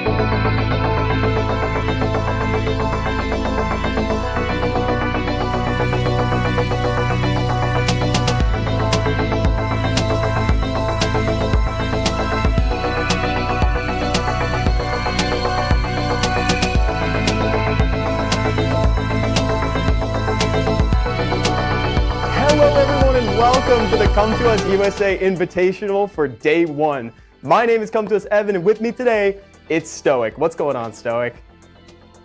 Welcome to the COM2US USA Invitational for day one. My name is COM2US Evan, and with me today, it's Stoic. What's going on, Stoic?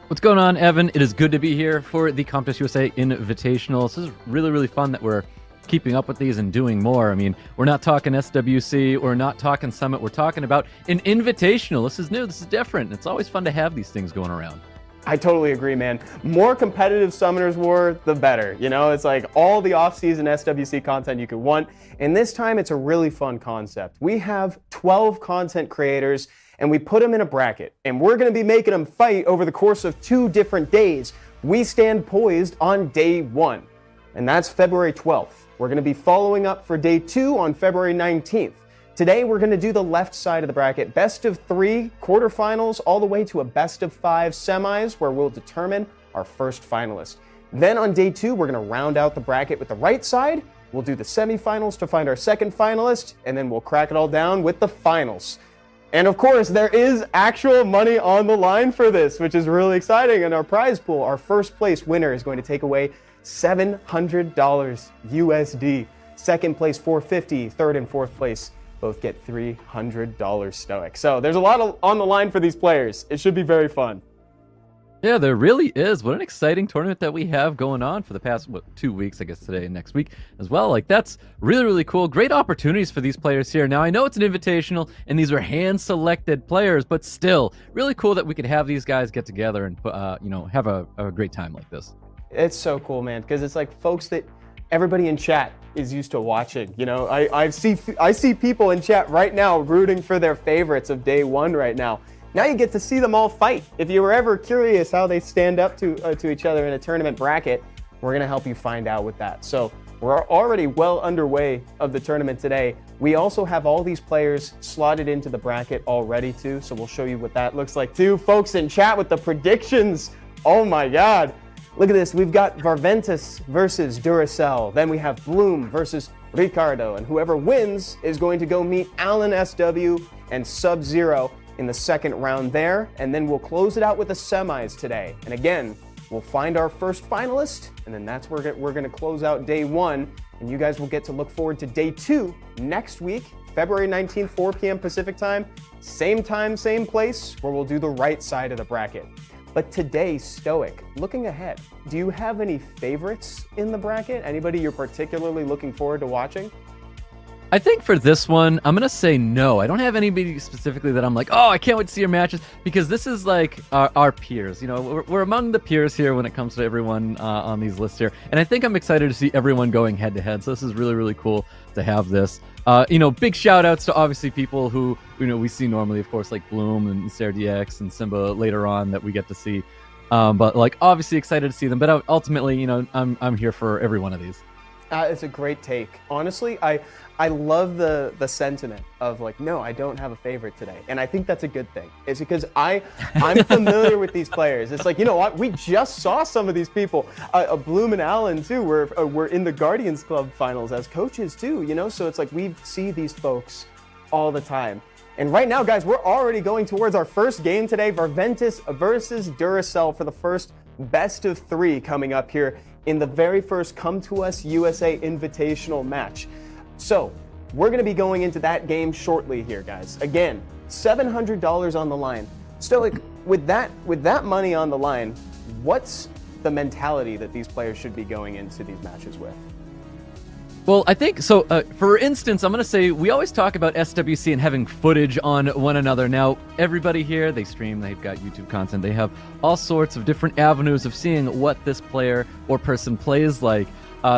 What's going on, Evan? It is good to be here for the COM2US USA Invitational. This is really fun that we're keeping up with these and doing more. I mean, we're not talking SWC, we're not talking Summit, we're talking about an Invitational. This is new, this is different. It's always fun to have these things going around. I totally agree, man. More competitive Summoners War, the better. You know, it's like all the off-season SWC content you could want. And this time, it's a really fun concept. We have 12 content creators, and we put them in a bracket. And we're going to be making them fight over the course of 2 different days. We stand poised on day 1, and that's February 12th. We're going to be following up for day 2 on February 19th. Today, we're going to do the left side of the bracket, best of 3 quarterfinals, all the way to a best of 5 semis, where we'll determine our first finalist. Then on day 2, we're going to round out the bracket with the right side. We'll do the semifinals to find our second finalist, and then we'll crack it all down with the finals. And of course, there is actual money on the line for this, which is really exciting. And our prize pool, our first place winner is going to take away $700 USD. Second place, $450. Third and fourth place both get $300 Stoic. So there's a lot on the line for these players. It should be very fun. Yeah, there really is. What an exciting tournament that we have going on for the past 2 weeks, I guess today and next week as well. Like, that's really cool. Great opportunities for these players here. Now, I know it's an invitational and these are hand-selected players, but still really cool that we could have these guys get together and have a great time like this. It's so cool, man, because it's like folks that everybody in chat is used to watching. You know, I see people in chat right now rooting for their favorites of day 1 right now. Now you get to see them all fight. If you were ever curious how they stand up to each other in a tournament bracket, we're gonna help you find out with that. So we're already well underway of the tournament today. We also have all these players slotted into the bracket already too, so we'll show you what that looks like too. Folks in chat with the predictions, oh my God. Look at this, we've got Varventus versus Duracell. Then we have Bloom versus Ricardo. And whoever wins is going to go meet Alan SW and Sub-Zero in the second round there. And then we'll close it out with the semis today. And again, we'll find our first finalist. And then that's where we're going to close out day 1. And you guys will get to look forward to day 2 next week, February 19th, 4 p.m. Pacific time, same place, where we'll do the right side of the bracket. But today, Stoic, looking ahead, do you have any favorites in the bracket? Anybody you're particularly looking forward to watching? I think for this one, I'm going to say no. I don't have anybody specifically that I'm like, oh, I can't wait to see your matches, because this is like our peers. You know, we're among the peers here when it comes to everyone on these lists here. And I think I'm excited to see everyone going head to head. So this is really cool to have this. Big shout outs to obviously people who, we see normally, of course, like Bloom and Sarah DX and Simba later on that we get to see. But like, obviously excited to see them. But ultimately, I'm here for every one of these. It's a great take. Honestly, I love the sentiment of like, no, I don't have a favorite today. And I think that's a good thing. It's because I'm familiar with these players. It's like, you know what? We just saw some of these people. Bloom and Allen too, we're in the Guardians Club finals as coaches too, So it's like we see these folks all the time. And right now, guys, we're already going towards our first game today, Varventus versus Duracell for the first best of 3 coming up here in the very first COM2US USA Invitational match. So we're going to be going into that game shortly here, guys. Again, $700 on the line. Stoic, with that money on the line, what's the mentality that these players should be going into these matches with? Well, I think so. For instance, I'm going to say we always talk about SWC and having footage on one another. Now, everybody here, they stream, they've got YouTube content, they have all sorts of different avenues of seeing what this player or person plays like.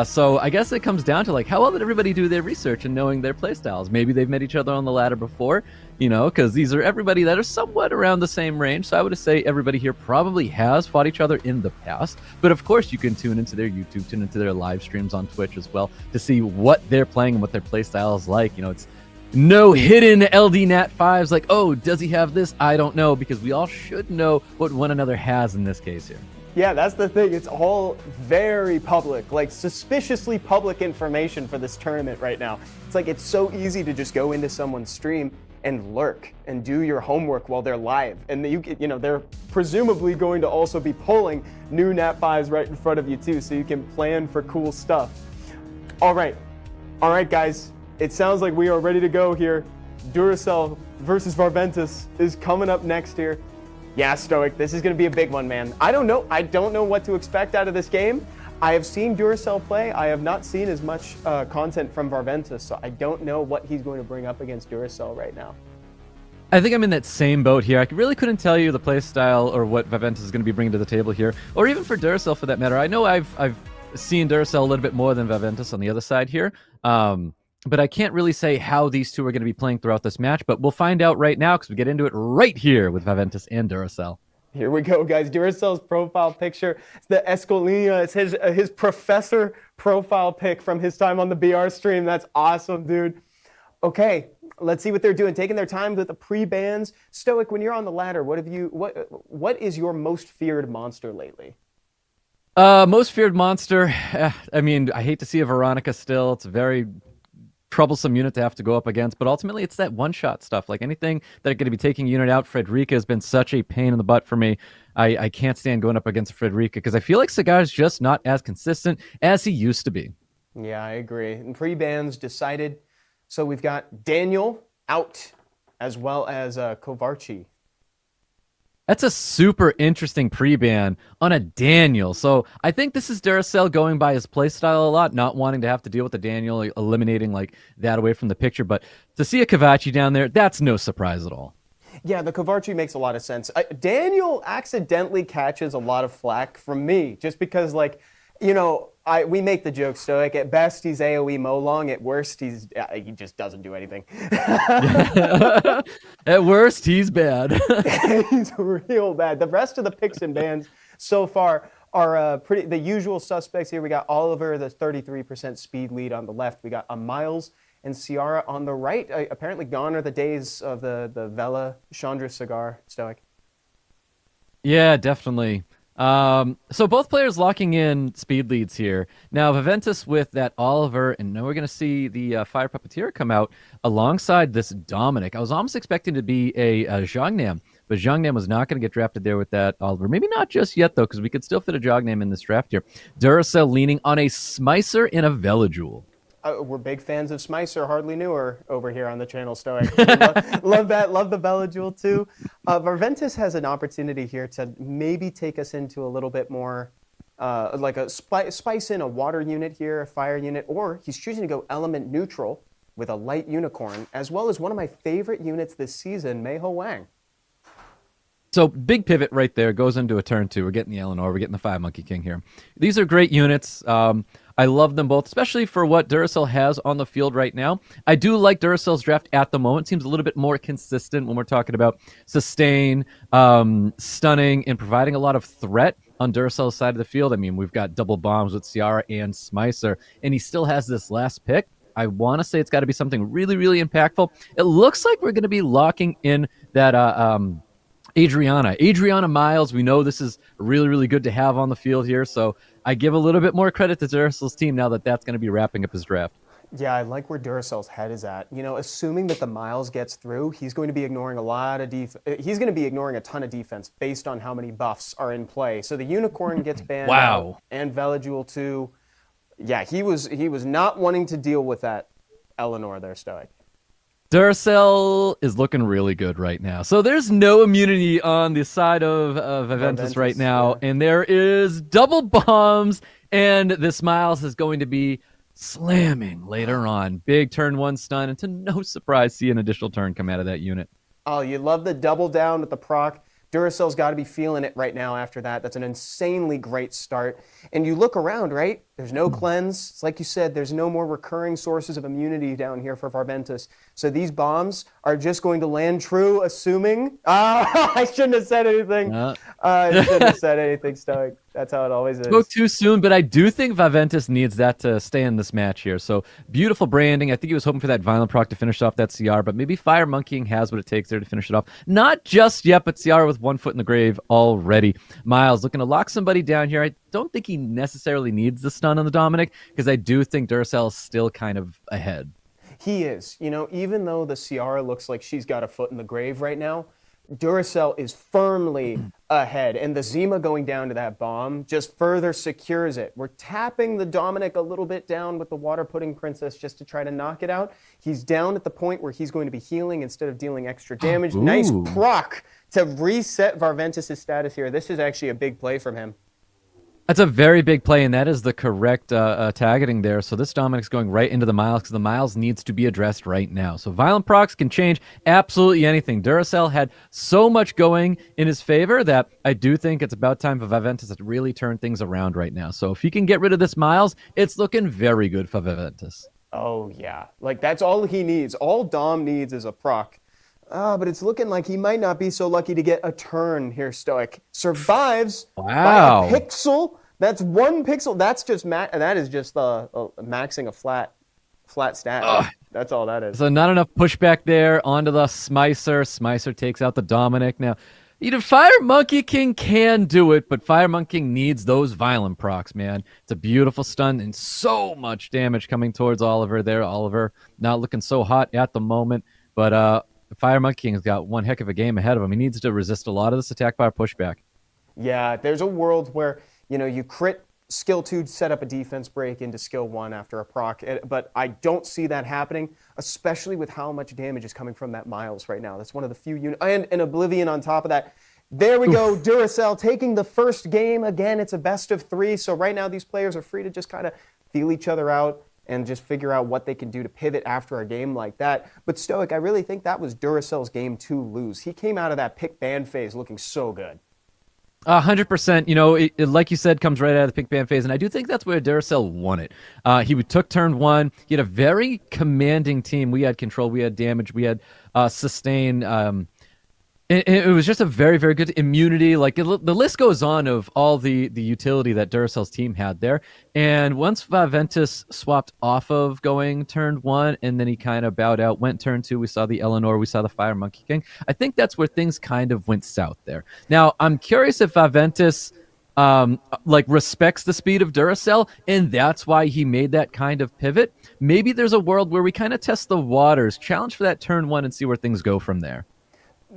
So I guess it comes down to like, how well did everybody do their research and knowing their play styles? Maybe they've met each other on the ladder before, because these are everybody that are somewhat around the same range. So I would say everybody here probably has fought each other in the past. But of course, you can tune into their YouTube, tune into their live streams on Twitch as well to see what they're playing and what their play style is like. It's No hidden LD Nat 5s like, oh, does he have this? I don't know, because we all should know what one another has in this case here. Yeah, that's the thing. It's all very public, like suspiciously public information for this tournament right now. It's like it's so easy to just go into someone's stream and lurk and do your homework while they're live. And they're presumably going to also be pulling new Nat 5s right in front of you too, so you can plan for cool stuff. All right, guys. It sounds like we are ready to go here. Duracell versus Varventus is coming up next here. Yeah, Stoic, this is going to be a big one, man. I don't know what to expect out of this game. I have seen Duracell play. I have not seen as much content from Varventus, so I don't know what he's going to bring up against Duracell right now. I think I'm in that same boat here. I really couldn't tell you the play style or what Varventus is going to be bringing to the table here, or even for Duracell for that matter. I know I've seen Duracell a little bit more than Varventus on the other side here. But I can't really say how these two are going to be playing throughout this match, but we'll find out right now because we get into it right here with Varventus and Duracell. Here we go, guys. Duracell's profile picture. It's the Escolina. It's his professor profile pic from his time on the BR stream. That's awesome, dude. Okay, let's see what they're doing. Taking their time with the pre-bans. Stoic, when you're on the ladder, what is your most feared monster lately? Most feared monster. I mean, I hate to see a Veronica still. It's a very troublesome unit to have to go up against, but ultimately it's that one-shot stuff. Like anything that are going to be taking unit out, Frederica has been such a pain in the butt for me. I can't stand going up against Frederica because I feel like Cigar's just not as consistent as he used to be. Yeah, I agree. And pre-bans decided. So we've got Daniel out as well as Kovarchi. That's a super interesting pre-ban on a Daniel. So I think this is Duracell going by his playstyle a lot, not wanting to have to deal with the Daniel, eliminating like that away from the picture. But to see a Kovarchi down there, that's no surprise at all. Yeah, the Kovarchi makes a lot of sense. Daniel accidentally catches a lot of flack from me just because, like, we make the joke, Stoic. At best, he's AoE Molong. At worst, he just doesn't do anything. At worst, he's bad. He's real bad. The rest of the picks and bans so far are the usual suspects here. We got Oliver, the 33% speed lead on the left. We got Miles and Ciara on the right. Apparently gone are the days of the Vela Chandra cigar, Stoic. Yeah, definitely. So both players locking in speed leads here. Now, Varventus with that Oliver, and now we're going to see the Fire Puppeteer come out alongside this Dominic. I was almost expecting to be a Zhangnam, but Zhangnam was not going to get drafted there with that Oliver. Maybe not just yet, though, because we could still fit a Zhangnam in this draft here. Duracell leaning on a Smicer and a Velajul. We're big fans of Smicer, hardly newer over here on the channel, Stoic. love that, love the Velajul too. Varventus has an opportunity here to maybe take us into a little bit more, like a spice in a water unit here, a fire unit, or he's choosing to go element neutral with a light unicorn, as well as one of my favorite units this season, Meiho Wang. So big pivot right there, goes into a turn two. We're getting the Eleanor, we're getting the Five Monkey King here. These are great units. I love them both, especially for what Duracell has on the field right now. I do like Duracell's draft at the moment. Seems a little bit more consistent when we're talking about sustain, stunning, and providing a lot of threat on Duracell's side of the field. I mean, we've got double bombs with Ciara and Smicer, and he still has this last pick. I want to say it's got to be something really, really impactful. It looks like we're going to be locking in that Adriana Miles. We know this is really, really good to have on the field here, so I give a little bit more credit to Duracell's team now that that's going to be wrapping up his draft. Yeah, I like where Duracell's head is at. Assuming that the Miles gets through, he's going to be ignoring he's going to be ignoring a ton of defense based on how many buffs are in play. So the Unicorn gets banned. Wow. And Velajul too. Yeah, he was not wanting to deal with that Eleanor there, Stoic. Duracell is looking really good right now. So there's no immunity on the side of Varventus right now. Yeah. And there is double bombs. And this Miles is going to be slamming later on. Big turn one stun. And to no surprise, see an additional turn come out of that unit. Oh, you love the double down with the proc. Duracell's got to be feeling it right now after that. That's an insanely great start. And you look around, right? There's no cleanse. It's like you said, there's no more recurring sources of immunity down here for Varventus. So these bombs are just going to land true, assuming... I shouldn't have said anything. I shouldn't have said anything, Stoic. That's how it always is. Spoke too soon, but I do think Varventus needs that to stay in this match here. So beautiful branding. I think he was hoping for that Violent Proc to finish off that CR, but maybe Fire Monkeying has what it takes there to finish it off. Not just yet, but CR with 1 foot in the grave already. Miles looking to lock somebody down here. I don't think he necessarily needs the stun on the Dominic, because I do think Duracell is still kind of ahead. He is. You know, even though the Ciara looks like she's got a foot in the grave right now, Duracell is firmly ahead, and the Zima going down to that bomb just further secures it. We're tapping the Dominic a little bit down with the Water Pudding Princess just to try to knock it out. He's down at the point where he's going to be healing instead of dealing extra damage. Nice proc to reset Varventus' status here. This is actually a big play from him. That's a very big play, and that is the correct targeting there. So this Dominic's going right into the Miles, because the Miles needs to be addressed right now. So Violent Procs can change absolutely anything. Duracell had so much going in his favor that I do think it's about time for Varventus to really turn things around right now. So if he can get rid of this Miles, it's looking very good for Varventus. Oh, yeah. Like, that's all he needs. All Dom needs is a proc. But it's looking like he might not be so lucky to get a turn here, Stoic. Survives by a pixel. That's 1 pixel. That's just that is just maxing a flat stat. That's all that is. So not enough pushback there onto the Smicer. Smicer takes out the Dominic. Now, Fire Monkey King can do it, but Fire Monkey King needs those Violent Procs, man. It's a beautiful stun and so much damage coming towards Oliver there. Oliver not looking so hot at the moment, but Fire Monkey King's got one heck of a game ahead of him. He needs to resist a lot of this attack by pushback. Yeah, there's a world where, you crit skill 2 set up a defense break into skill 1 after a proc, but I don't see that happening, especially with how much damage is coming from that Miles right now. That's one of the few units, and Oblivion on top of that. There we go, Duracell taking the first game. Again, it's a best of 3, so right now these players are free to just kind of feel each other out and just figure out what they can do to pivot after a game like that. But Stoic, I really think that was Duracell's game to lose. He came out of that pick ban phase looking so good. 100%. It, like you said, comes right out of the pick ban phase, and I do think that's where Duracell won it. He took turn 1. He had a very commanding team. We had control. We had damage. We had sustain. It was just a very, very good immunity. Like the list goes on of all the utility that Duracell's team had there. And once Varventus swapped off of going turn 1, and then he kind of bowed out, went turn 2, we saw the Eleanor, we saw the Fire Monkey King. I think that's where things kind of went south there. Now, I'm curious if Varventus respects the speed of Duracell, and that's why he made that kind of pivot. Maybe there's a world where we kind of test the waters, challenge for that turn 1, and see where things go from there.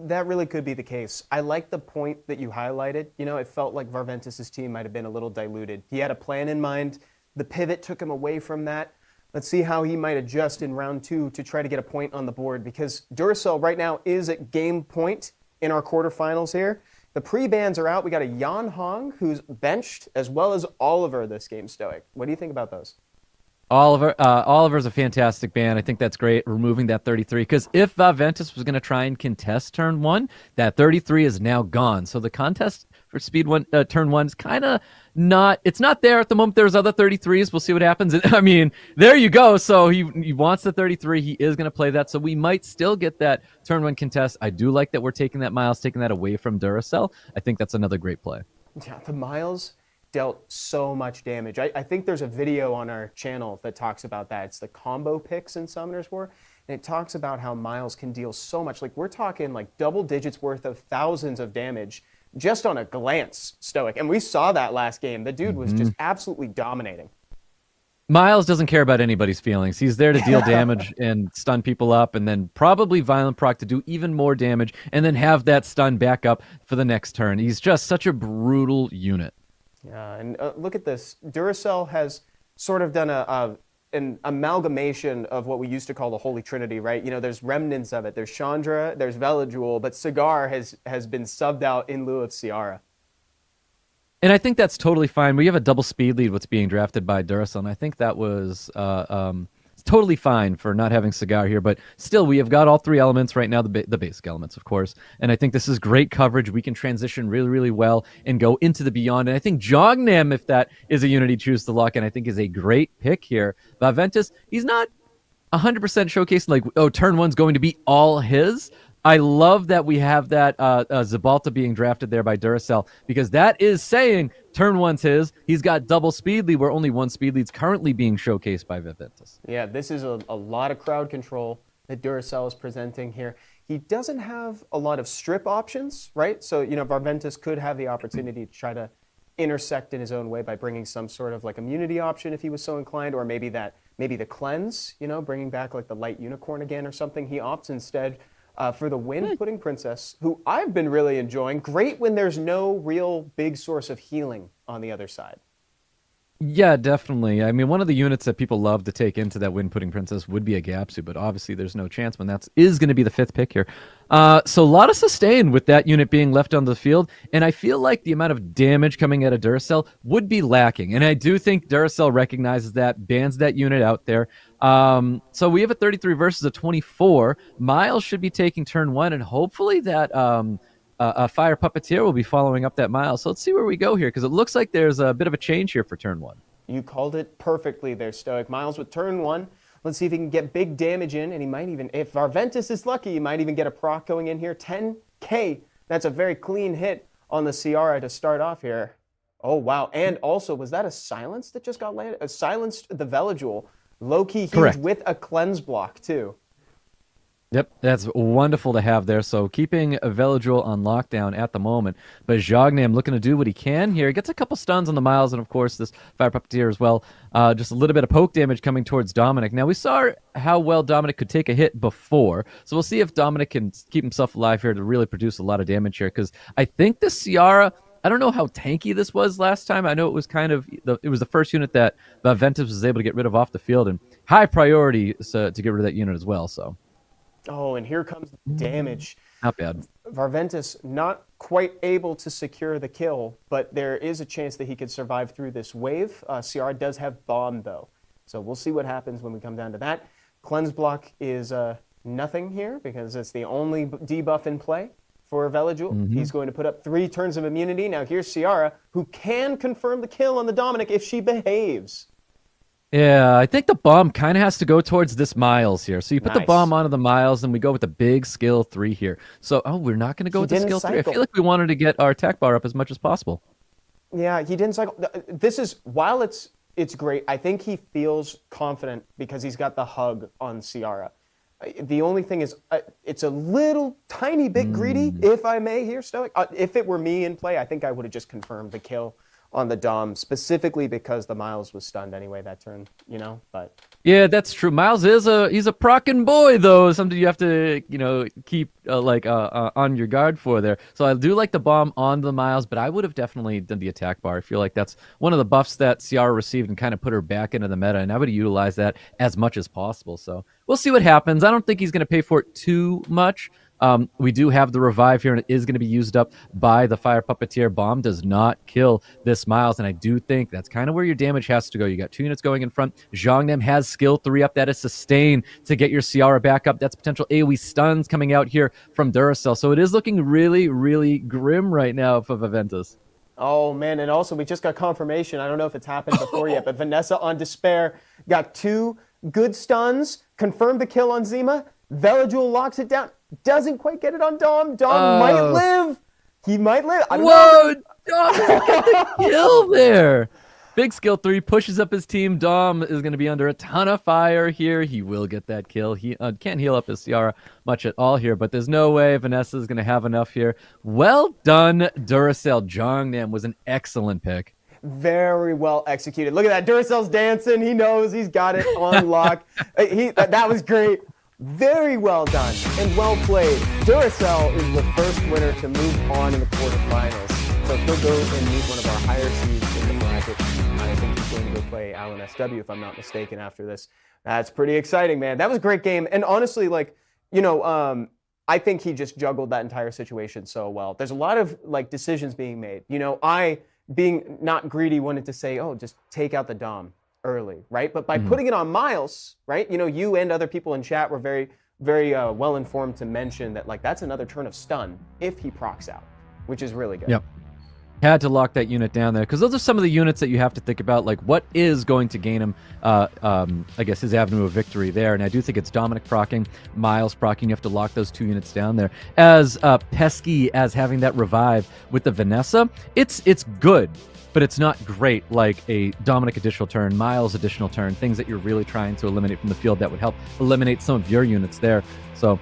That really could be the case. I like the point that you highlighted. It felt like Varventus' team might have been a little diluted. He had a plan in mind. The pivot took him away from that. Let's see how he might adjust in round 2 to try to get a point on the board, because Duracell right now is at game point in our quarterfinals here. The pre-bans are out. We got a Yan Hong who's benched, as well as Oliver this game, Stoic. What do you think about those? Oliver's a fantastic ban. I think that's great, removing that 33, because if Varventus was going to try and contest turn 1, that 33 is now gone. So the contest for turn 1 is kind of it's not there at the moment. There's other 33s. We'll see what happens. I mean, there you go. So he wants the 33. He is going to play that. So we might still get that turn 1 contest. I do like that we're taking that Miles, taking that away from Duracell. I think that's another great play. Yeah, the Miles dealt so much damage. I think there's a video on our channel that talks about that. It's the combo picks in Summoners War, and it talks about how Miles can deal so much. Like, we're talking like double digits worth of thousands of damage just on a glance, Stoic. And we saw that last game. The dude was just absolutely dominating. Miles doesn't care about anybody's feelings. He's there to deal damage and stun people up, and then probably Violent Proc to do even more damage, and then have that stun back up for the next turn. He's just such a brutal unit. Yeah, and look at this. Duracell has sort of done an amalgamation of what we used to call the Holy Trinity, right? There's remnants of it. There's Chandra, there's Velajul, but Cigar has been subbed out in lieu of Ciara. And I think that's totally fine. We have a double speed lead what's being drafted by Duracell, and I think that was totally fine for not having Cigar here, but still, we have got all three elements right now, the basic elements, of course. And I think this is great coverage. We can transition really, really well and go into the beyond. And I think Jongnam, if that is a unit he chooses to lock in, I think is a great pick here. Vaventus, he's not 100% showcasing like, oh, turn one's going to be all his. I love that we have that Zabalta being drafted there by Duracell, because that is saying turn one's his. He's got double speed lead, where only one speed lead's currently being showcased by Vaventus. Yeah, this is a lot of crowd control that Duracell is presenting here. He doesn't have a lot of strip options, right? So, Vaventus could have the opportunity to try to intersect in his own way by bringing some sort of like immunity option if he was so inclined, or maybe the cleanse, bringing back like the light unicorn again or something. He opts instead for the Wind Pudding Princess, who I've been really enjoying. Great when there's no real big source of healing on the other side. Yeah, definitely. I mean, one of the units that people love to take into that Wind Pudding Princess would be a Gapsu, but obviously there's no chance when that is going to be the 5th pick here. So a lot of sustain with that unit being left on the field, and I feel like the amount of damage coming out of Duracell would be lacking, and I do think Duracell recognizes that, bans that unit out there. So we have a 33 versus a 24. Miles should be taking turn 1, and hopefully that a Fire Puppeteer will be following up that Miles. So let's see where we go here, because it looks like there's a bit of a change here for turn 1. You called it perfectly there, Stoic. Miles with turn 1. Let's see if he can get big damage in, and he might even, if Arventus is lucky, he might even get a proc going in here. 10K. That's a very clean hit on the Ciara to start off here. Oh, wow. And also, was that a silence that just got landed? A silenced the Veligul. Low-key huge. Correct. With a cleanse block, too. Yep, that's wonderful to have there. So keeping Veligul on lockdown at the moment. But Jongnam looking to do what he can here. He gets a couple stuns on the Miles, and of course this Fire Puppeteer as well. Just a little bit of poke damage coming towards Dominic. Now we saw how well Dominic could take a hit before. So we'll see if Dominic can keep himself alive here to really produce a lot of damage here. Because I think the Ciara, I don't know how tanky this was last time. I know it was it was the first unit that Vaventus was able to get rid of off the field. And high priority to get rid of that unit as well, so. Oh, and here comes the damage. Not bad. Varventus not quite able to secure the kill, but there is a chance that he could survive through this wave. CR does have bomb, though. So we'll see what happens when we come down to that. Cleanse block is nothing here because it's the only debuff in play for Veligul. Mm-hmm. He's going to put up 3 turns of immunity. Now here's Ciara, who can confirm the kill on the Dominic if she behaves. Yeah, I think the bomb kind of has to go towards this Miles here. So you put the bomb onto the Miles, and we go with the big skill 3 here. So, we're not going to go with the skill 3. I feel like we wanted to get our attack bar up as much as possible. Yeah, he didn't cycle. This is, while it's great, I think he feels confident because he's got the hug on Ciara. The only thing is, it's a little tiny bit greedy, if I may here, Stoic. If it were me in play, I think I would have just confirmed the kill on the Dom, specifically because the Miles was stunned anyway that turn, but. Yeah, that's true. Miles is he's a prockin' boy, though. Something you have to, keep on your guard for there. So I do like the bomb on the Miles, but I would have definitely done the attack bar. I feel like that's one of the buffs that Ciara received and kind of put her back into the meta, and I would utilize that as much as possible. So we'll see what happens. I don't think he's going to pay for it too much. We do have the revive here, and it is going to be used up by the Fire Puppeteer. Bomb does not kill this Miles, and I do think that's kind of where your damage has to go. You got 2 units going in front. Jongnam has skill 3 up. That is sustain to get your Ciara back up. That's potential AoE stuns coming out here from Duracell. So it is looking really, really grim right now for Vaventus. Oh, man, and also we just got confirmation. I don't know if it's happened before yet, but Vanessa on Despair got 2 good stuns, confirmed the kill on Zima. Veligul locks it down. Doesn't quite get it on Dom. Dom might live. He might live. Whoa, Dom got the kill there. Big skill 3 pushes up his team. Dom is going to be under a ton of fire here. He will get that kill. He can't heal up his Ciara much at all here, but there's no way Vanessa is going to have enough here. Well done, Duracell. Jongnam was an excellent pick. Very well executed. Look at that. Duracell's dancing. He knows he's got it on lock. That was great. Very well done and well played. Duracell is the first winner to move on in the quarterfinals. So he'll go and meet one of our higher seeds in the bracket. I think he's going to go play Alan SW, if I'm not mistaken, after this. That's pretty exciting, man. That was a great game. And honestly, I think he just juggled that entire situation so well. There's a lot of decisions being made. I, being not greedy, wanted to say, just take out the Dom. early, right? But by putting it on Miles, right? You know, you and other people in chat were very, very well informed to mention that like that's another turn of stun if he procs out, which is really good. Yep. Had to lock that unit down there because those are some of the units that you have to think about, like what is going to gain him, I guess, his avenue of victory there. And I do think it's Dominic procking, Miles procking. You have to lock those two units down there. As pesky as having that revive with the Vanessa, it's good, but it's not great like a Dominic additional turn, Miles additional turn, things that you're really trying to eliminate from the field that would help eliminate some of your units there. So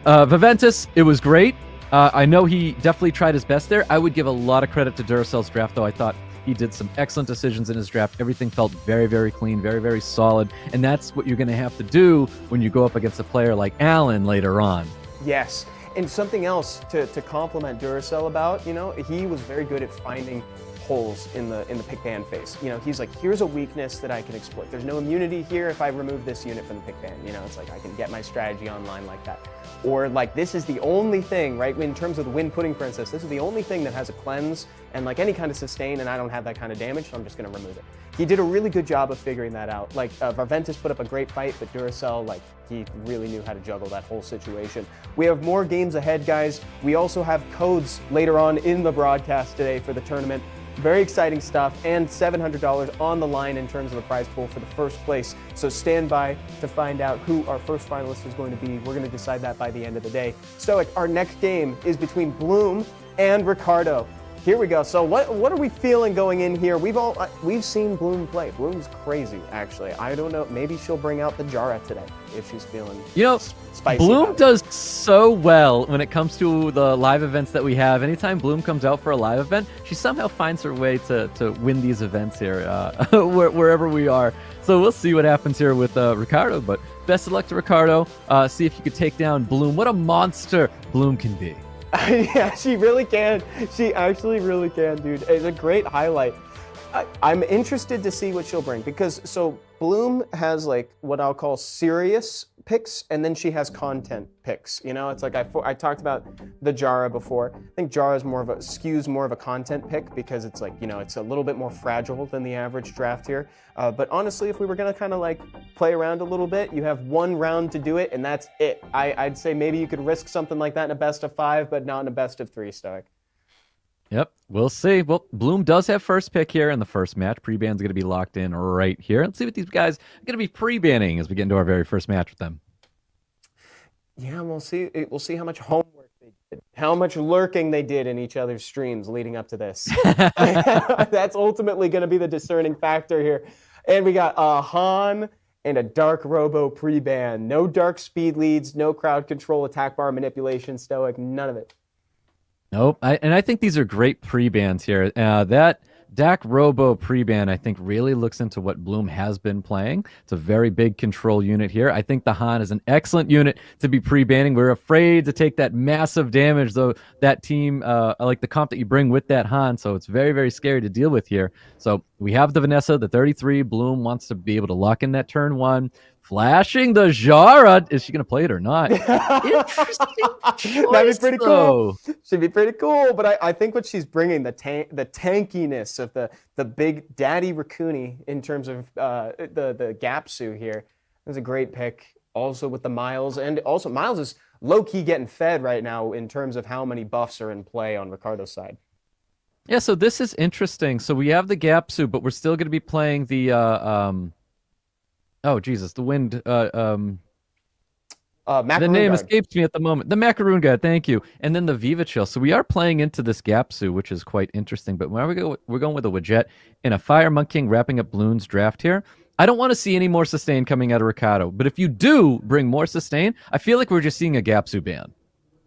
Viventus, it was great. I know he definitely tried his best there. I would give a lot of credit to Duracell's draft, though. I thought he did some excellent decisions in his draft. Everything felt very, very clean, very, very solid. And that's what you're going to have to do when you go up against a player like Alan later on. Yes. And something else to compliment Duracell about, you know, he was very good at finding holes in the pick ban phase. You know, he's like, here's a weakness that I can exploit. There's no immunity here if I remove this unit from the pick ban. You know, it's like I can get my strategy online like that. Or like this is the only thing, right? In terms of the Wind Pudding Princess, this is the only thing that has a cleanse and like any kind of sustain, and I don't have that kind of damage, so I'm just gonna remove it. He did a really good job of figuring that out. Like Varventus put up a great fight, but Duracell, like he really knew how to juggle that whole situation. We have more games ahead, guys. We also have codes later on in the broadcast today for the tournament. Very exciting stuff, and $700 on the line in terms of the prize pool for the first place. So stand by to find out who our first finalist is going to be. We're going to decide that by the end of the day. Stoic, our next game is between Bloom and Ricardo. Here we go. So what are we feeling going in here? We've seen Bloom play. Bloom's crazy, actually. I don't know. Maybe she'll bring out the Jara today if she's feeling spicy. Bloom does so well when it comes to the live events that we have. Anytime Bloom comes out for a live event, she somehow finds her way to win these events here wherever we are. So we'll see what happens here with Ricardo. But best of luck to Ricardo. See if you could take down Bloom. What a monster Bloom can be. Yeah, she really can. She actually really can, dude. It's a great highlight. I'm interested to see what she'll bring because so Bloom has like what I'll call serious picks, and then she has content picks. You know, it's like I talked about the Jara before. I think Jara is skews more of a content pick because it's like, you know, it's a little bit more fragile than the average draft here. But honestly, if we were gonna kind of like play around a little bit, you have one round to do it, and that's it. I'd say maybe you could risk something like that in a best of 5, but not in a best of 3, Stoic. Yep, we'll see. Well, Bloom does have first pick here in the first match. Pre-ban's going to be locked in right here. Let's see what these guys are going to be pre-banning as we get into our very first match with them. Yeah, we'll see. We'll see how much homework they did, how much lurking they did in each other's streams leading up to this. That's ultimately going to be the discerning factor here. And we got a Han and a Dark Robo pre-ban. No dark speed leads, no crowd control, attack bar manipulation, Stoic, none of it. Nope, and I think these are great pre-bans here. That Dak Robo pre-ban, I think, really looks into what Bloom has been playing. It's a very big control unit here. I think the Han is an excellent unit to be pre-banning. We're afraid to take that massive damage, though, that team, like the comp that you bring with that Han, so it's very, very scary to deal with here. So we have the Vanessa, the 33. Bloom wants to be able to lock in that turn 1. Flashing the Jara. Is she going to play it or not? Interesting choice, that'd be pretty though. cool. She'd be pretty cool, but I think what she's bringing, the tankiness of the big daddy Raccoony in terms of the Gapsu here, is a great pick. Also with the Miles, and also Miles is low-key getting fed right now in terms of how many buffs are in play on Ricardo's side. Yeah, so this is interesting. So we have the Gapsu, but we're still going to be playing the... Oh, Jesus, the wind... the name escapes me at the moment. The Macaroon Guy, thank you. And then the Viva Chill. So we are playing into this Gapsu, which is quite interesting. But where we're going with a Widget and a Fire Monk King wrapping up Bloom's draft here. I don't want to see any more sustain coming out of Ricardo. But if you do bring more sustain, I feel like we're just seeing a Gapsu ban.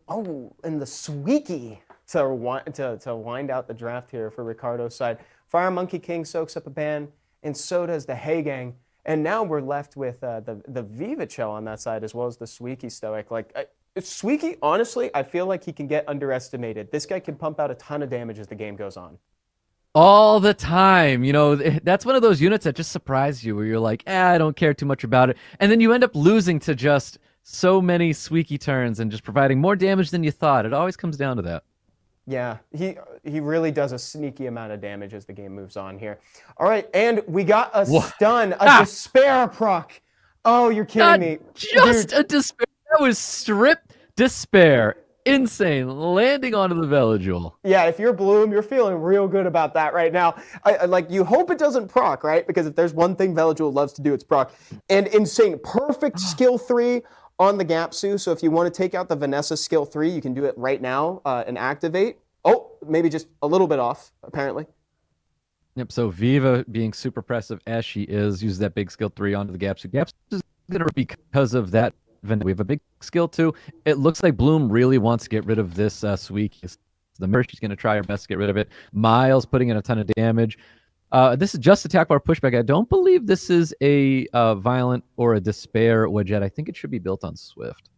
Oh, and the Squeaky to wind out the draft here for Ricardo's side. Fire Monkey King soaks up a ban, and so does the Hey Gang. And now we're left with the Viva Chill on that side, as well as the Squeaky Stoic. Like, Squeaky, honestly, I feel like he can get underestimated. This guy can pump out a ton of damage as the game goes on. All the time. You know, that's one of those units that just surprise you, where you're like, I don't care too much about it. And then you end up losing to just so many Squeaky turns and just providing more damage than you thought. It always comes down to that. Yeah, he really does a sneaky amount of damage as the game moves on here. All right, and we got a stun, a despair proc. Oh, you're kidding me. Just Dude. A despair. That was strip despair. Insane. Landing onto the Velajul. Yeah, if you're Bloom, you're feeling real good about that right now. Like, you hope it doesn't proc, right? Because if there's one thing Velajul loves to do, it's proc. And insane. Perfect skill 3 on the Gapsu. So if you want to take out the Vanessa skill 3, you can do it right now and activate. Oh, maybe just a little bit off, apparently. Yep, so Viva being super impressive as she is, uses that big skill 3 onto the Gapsu. Gapsu is going to because of that. We have a big skill 2. It looks like Bloom really wants to get rid of this Suiki. The Merc, she's going to try her best to get rid of it. Miles putting in a ton of damage. This is just attack bar pushback. I don't believe this is a violent or a despair Wedget. I think it should be built on Swift.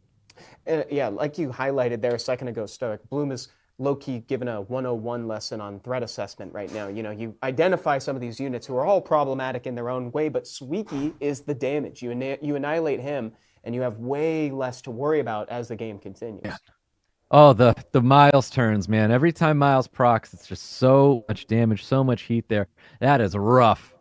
Yeah, like you highlighted there a second ago, Stoic, Bloom is low-key given a 101 lesson on threat assessment right now. You know, you identify some of these units who are all problematic in their own way, but Suiki is the damage. You annihilate him, and you have way less to worry about as the game continues. Yeah. Oh, the Miles turns, man. Every time Miles procs, it's just so much damage, so much heat there. That is rough.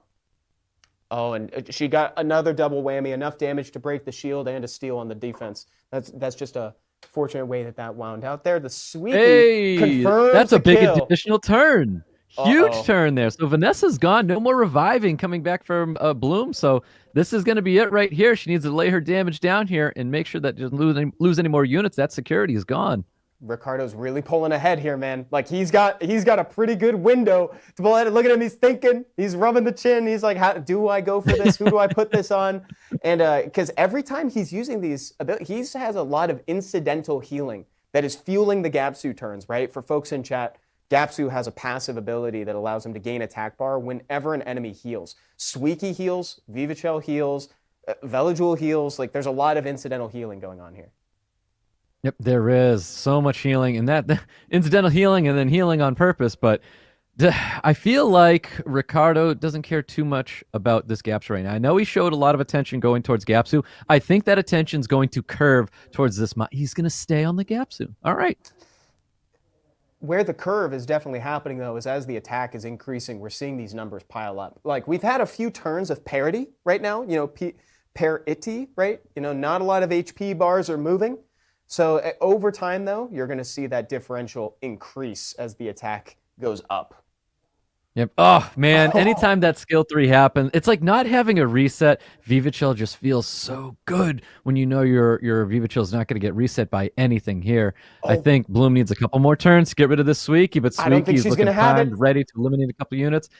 Oh, and she got another double whammy, enough damage to break the shield and a steal on the defense. That's just a fortunate way that wound out there. The Suiki confirms that's a big kill. Additional turn. Huge turn there. So Vanessa's gone. No more reviving coming back from Bloom. So this is going to be it right here. She needs to lay her damage down here and make sure that she doesn't lose any more units. That security is gone. Ricardo's really pulling ahead here, man. Like he's got a pretty good window to pull ahead. Look at him. He's thinking. He's rubbing the chin. He's like, how do I go for this? Who do I put this on? And because every time he's using these abilities, he has a lot of incidental healing that is fueling the Gapsu turns, right? For folks in chat, Gapsu has a passive ability that allows him to gain attack bar whenever an enemy heals. Suiki heals, Vivachel heals, Velajul heals. Like there's a lot of incidental healing going on here. Yep, there is so much healing, and that incidental healing and then healing on purpose. But I feel like Ricardo doesn't care too much about this Gapsu right now. I know he showed a lot of attention going towards Gapsu. I think that attention's going to curve towards this. He's going to stay on the Gapsu. All right. Where the curve is definitely happening, though, is as the attack is increasing, we're seeing these numbers pile up. Like, we've had a few turns of parity right now, you know, parity, right? You know, not a lot of HP bars are moving. So over time, though, you're going to see that differential increase as the attack goes up. Yep. Oh, man. Anytime that skill 3 happens, it's like not having a reset. Vivachel just feels so good when you know your Vivachel is not going to get reset by anything here. I think Bloom needs a couple more turns to get rid of this Suiki, but Suiki is looking primed, ready to eliminate a couple units.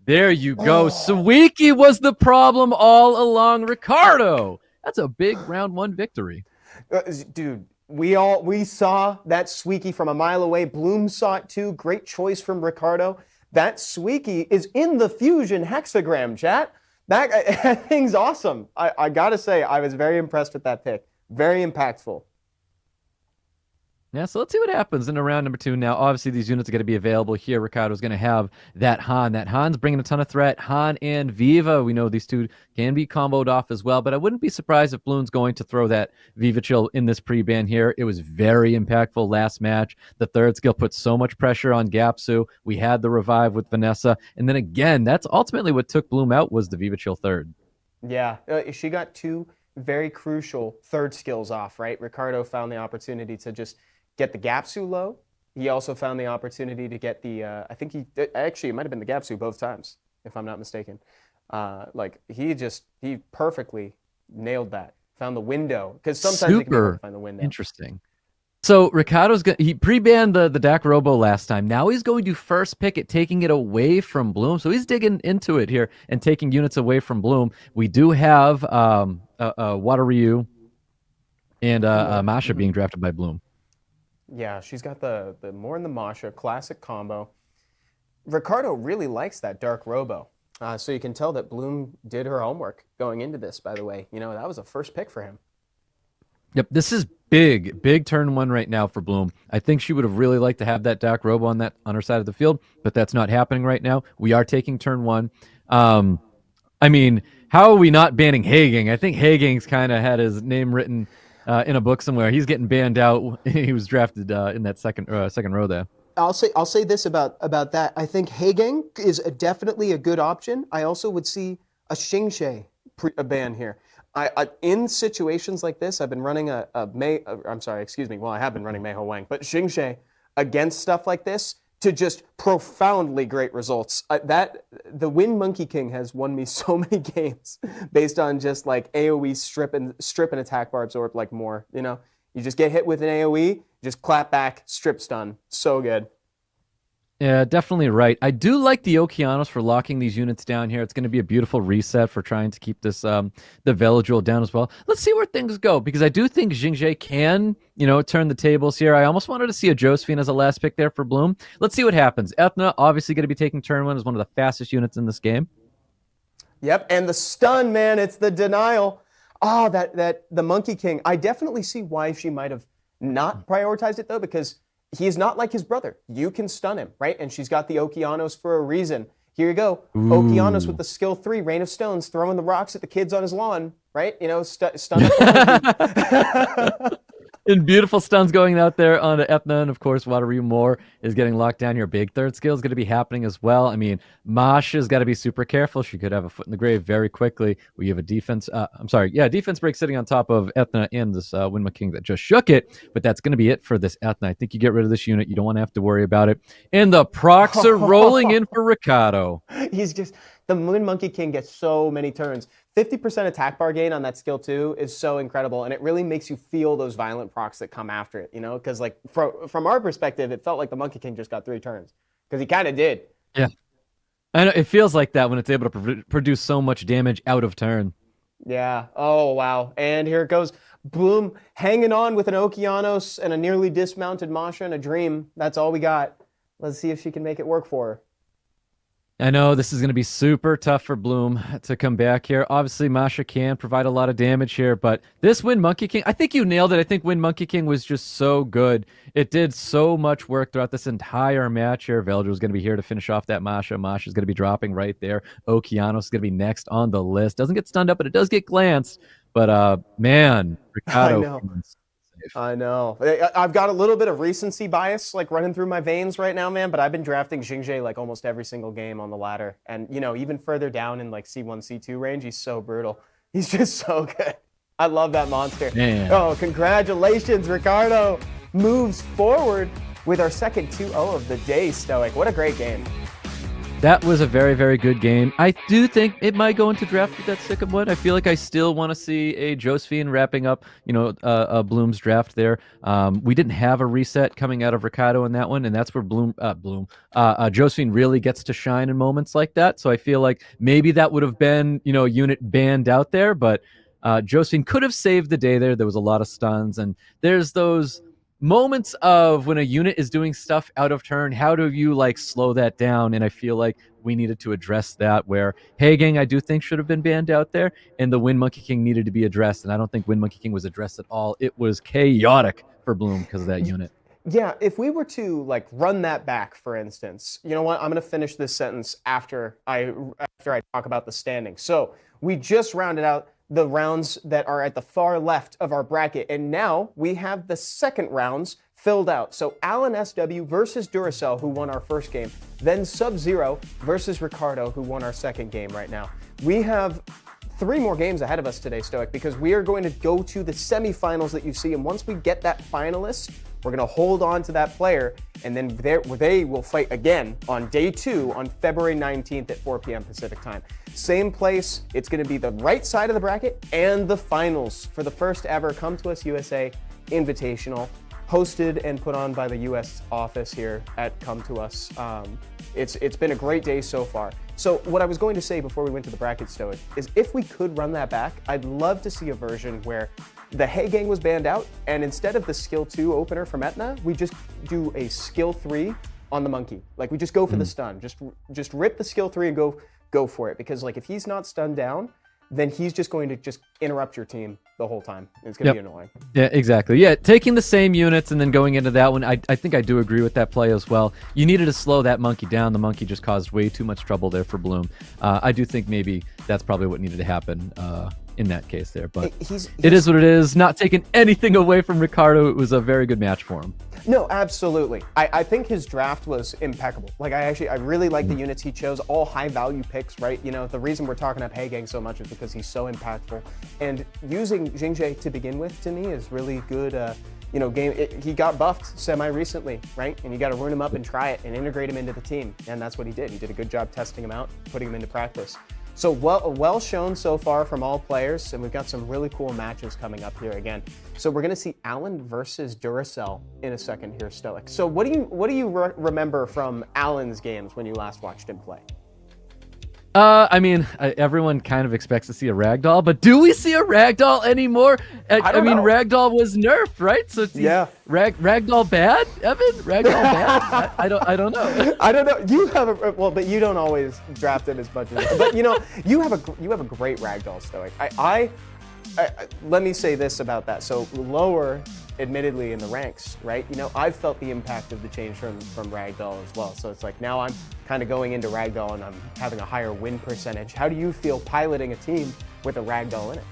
There you go. Suiki was the problem all along, Ricardo. That's a big round 1 victory. Dude, we saw that Suiki from a mile away. Bloom saw it too. Great choice from Ricardo. That Suiki is in the fusion hexagram, chat. That thing's awesome. I gotta say, I was very impressed with that pick. Very impactful. Yeah, so let's see what happens in round number 2. Now, obviously, these units are going to be available here. Ricardo's going to have that Han. That Han's bringing a ton of threat. Han and Viva, we know these two can be comboed off as well, but I wouldn't be surprised if Bloom's going to throw that Vivachel in this pre-ban here. It was very impactful last match. The third skill put so much pressure on Gapsu. We had the revive with Vanessa. And then again, that's ultimately what took Bloom out was the Vivachel third. Yeah, she got 2 very crucial third skills off, right? Ricardo found the opportunity to just get the Gapsu low. He also found the opportunity to get the, I think it might have been the Gapsu both times, if I'm not mistaken. Like, he perfectly nailed that. Found the window. Because sometimes you can be able to find the window. Interesting. So Ricardo's he pre-banned the Dak Robo last time. Now he's going to first pick it, taking it away from Bloom. So he's digging into it here and taking units away from Bloom. We do have Water Ryu and Masha being drafted by Bloom. Yeah, she's got the more in the Masha, classic combo. Ricardo really likes that Dark Robo. So you can tell that Bloom did her homework going into this, by the way. You know, that was a first pick for him. Yep, this is big turn 1 right now for Bloom. I think she would have really liked to have that Dark Robo on her side of the field, but that's not happening right now. We are taking turn 1. I mean, how are we not banning Hagang? I think Hagang's kind of had his name written in a book somewhere. He's getting banned out. He was drafted in that second row there. I'll say this about that. I think Hagang is definitely a good option. I also would see a Xingshe ban here. In situations like this, I've been running I have been running Mei Ho Wang, but Xingshe against stuff like this to just profoundly great results. The Wind Monkey King has won me so many games based on just like AoE strip and attack bar absorb like more. You know, you just get hit with an AoE, just clap back, strip stun. So good. Yeah, definitely right. I do like the Okeanos for locking these units down here. It's going to be a beautiful reset for trying to keep this the Veladril down as well. Let's see where things go, because I do think Xingje can, turn the tables here. I almost wanted to see a Josephine as a last pick there for Bloom. Let's see what happens. Ethna obviously going to be taking turn 1 as one of the fastest units in this game. Yep, and the stun, man, it's the denial. Oh, that the Monkey King. I definitely see why she might have not prioritized it though, because he is not like his brother. You can stun him, right? And she's got the Okeanos for a reason. Here you go. Ooh. Okeanos with the skill 3, Rain of Stones, throwing the rocks at the kids on his lawn, right? Stun. And beautiful stuns going out there on Ethna, and of course, Wateroo Moore is getting locked down here. Big third skill is going to be happening as well. I mean, Masha's got to be super careful. She could have a foot in the grave very quickly. We have a defense. Defense break sitting on top of Ethna and this Winma King that just shook it. But that's going to be it for this Ethna. I think you get rid of this unit. You don't want to have to worry about it. And the procs are rolling in for Ricardo. He's just the Moon Monkey King gets so many turns. 50% attack bar gain on that skill 2 is so incredible, and it really makes you feel those violent procs that come after it, because like from our perspective, it felt like the Monkey King just got 3 turns, because he kind of did. Yeah, I know, it feels like that when it's able to produce so much damage out of turn. Yeah, oh wow, and here it goes. Bloom hanging on with an Okeanos and a nearly dismounted Masha and a Dream. That's all we got. Let's see if she can make it work for her. I know this is going to be super tough for Bloom to come back here. Obviously, Masha can provide a lot of damage here, but this Wind Monkey King, I think you nailed it. I think Wind Monkey King was just so good. It did so much work throughout this entire match here. Veladril is going to be here to finish off that Masha. Masha's going to be dropping right there. Okeanos is going to be next on the list. Doesn't get stunned up, but it does get glanced. But, man, Ricardo. I know. I've got a little bit of recency bias like running through my veins right now, man, but I've been drafting Xingje like almost every single game on the ladder. And, even further down in like C1, C2 range, he's so brutal. He's just so good. I love that monster. Man. Oh, congratulations, Ricardo. Moves forward with our second 2-0 of the day, Stoic. What a great game. That was a very, very good game. I do think it might go into draft with that second one. I feel like I still want to see a Josephine wrapping up, Bloom's draft there. We didn't have a reset coming out of Ricardo in that one, and that's where Josephine really gets to shine in moments like that. So I feel like maybe that would have been, a unit banned out there, but Josephine could have saved the day there. There was a lot of stuns, and there's those moments of when a unit is doing stuff out of turn, how do you slow that down? And I feel like we needed to address that, where Hagang I do think should have been banned out there, and the Wind Monkey King needed to be addressed, and I don't think Wind Monkey King was addressed at all. It was chaotic for Bloom because of that unit. Yeah, if we were to run that back, for instance, you know what? I'm going to finish this sentence after I talk about the standing. So we just rounded out the rounds that are at the far left of our bracket, and now we have the second rounds filled out. So Alan SW versus Duracell, who won our first game, then Sub-Zero versus Ricardo, who won our second game right now. We have 3 more games ahead of us today, Stoic, because we are going to go to the semifinals that you see, and once we get that finalist, we're going to hold on to that player, and then they will fight again on day 2 on February 19th at 4 p.m. Pacific time. Same place. It's going to be the right side of the bracket and the finals for the first ever COM2US USA Invitational, hosted and put on by the U.S. office here at COM2US. It's been a great day so far. So what I was going to say before we went to the bracket, Stoic, is if we could run that back, I'd love to see a version where the Hagang was banned out, and instead of the skill 2 opener from Etna, we just do a skill 3 on the monkey. We just go for the stun. Just rip the skill 3 and go for it. Because if he's not stunned down, then he's just going to just interrupt your team the whole time. It's going to be annoying. Yeah, exactly. Yeah, taking the same units and then going into that one, I think I do agree with that play as well. You needed to slow that monkey down. The monkey just caused way too much trouble there for Bloom. I do think maybe that's probably what needed to happen in that case there. But He's it is what it is. Not taking anything away from Ricardo. It was a very good match for him. No, absolutely. I think his draft was impeccable. Like I really like the units he chose, all high value picks, right? You know, the reason we're talking up Hagang so much is because he's so impactful. And using Jingjae to begin with, to me, is really good. You know, he got buffed semi-recently, right? And you got to rune him up and try it and integrate him into the team. And that's what he did. He did a good job testing him out, putting him into practice. So well shown so far from all players, and we've got some really cool matches coming up here again. So we're going to see Alan versus Duracell in a second here, Stoic. So what do you remember from Alan's games when you last watched him play? I mean, everyone kind of expects to see a ragdoll, but do we see a ragdoll anymore? I mean, ragdoll was nerfed, right? So yeah, ragdoll bad, Evan? Ragdoll bad? I don't know. I don't know. You have but you don't always draft him as much as. But you know, you have a great ragdoll, Stoic. I let me say this about that. So lower, admittedly, in the ranks, right? You know, I've felt the impact of the change from ragdoll as well. So it's like now I'm kind of going into ragdoll and I'm having a higher win percentage. How do you feel piloting a team with a ragdoll in it?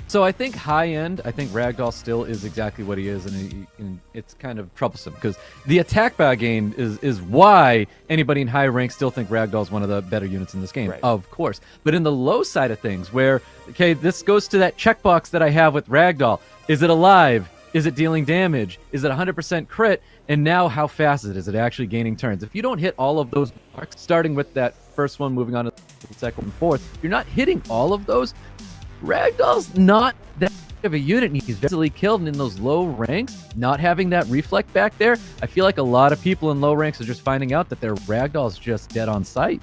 So I think high end, I think ragdoll still is exactly what he is, and it's kind of troublesome because the attack bar gain is why anybody in high rank still think ragdoll is one of the better units in this game, right. Of course. But in the low side of things, where this goes to that checkbox that I have with ragdoll: is it alive? Is it dealing damage? Is it 100% crit? And now how fast is it? Is it actually gaining turns? If you don't hit all of those marks, starting with that first one, moving on to the second and fourth, you're not hitting all of those. Ragdoll's not that big of a unit, and he's easily killed. And in those low ranks, not having that reflect back there, I feel like a lot of people in low ranks are just finding out that their ragdoll's just dead on sight.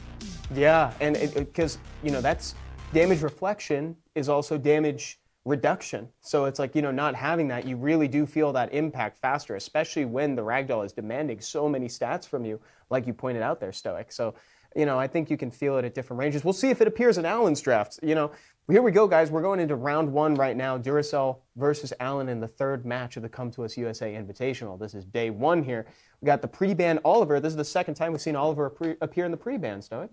Yeah, and because, you know, that's damage reflection is also damage reduction. So it's like, you know, not having that, you really do feel that impact faster, especially when the ragdoll is demanding so many stats from you, like you pointed out there, Stoic. So, you know, I think you can feel it at different ranges. We'll see if it appears in Alan's drafts. You know, here we go, guys. We're going into round one right now. Duracell versus Alan in the third match of the COM2US USA Invitational. This is day one here. We got the pre-ban Oliver. This is the second time we've seen Oliver appear in the pre-ban, Stoic.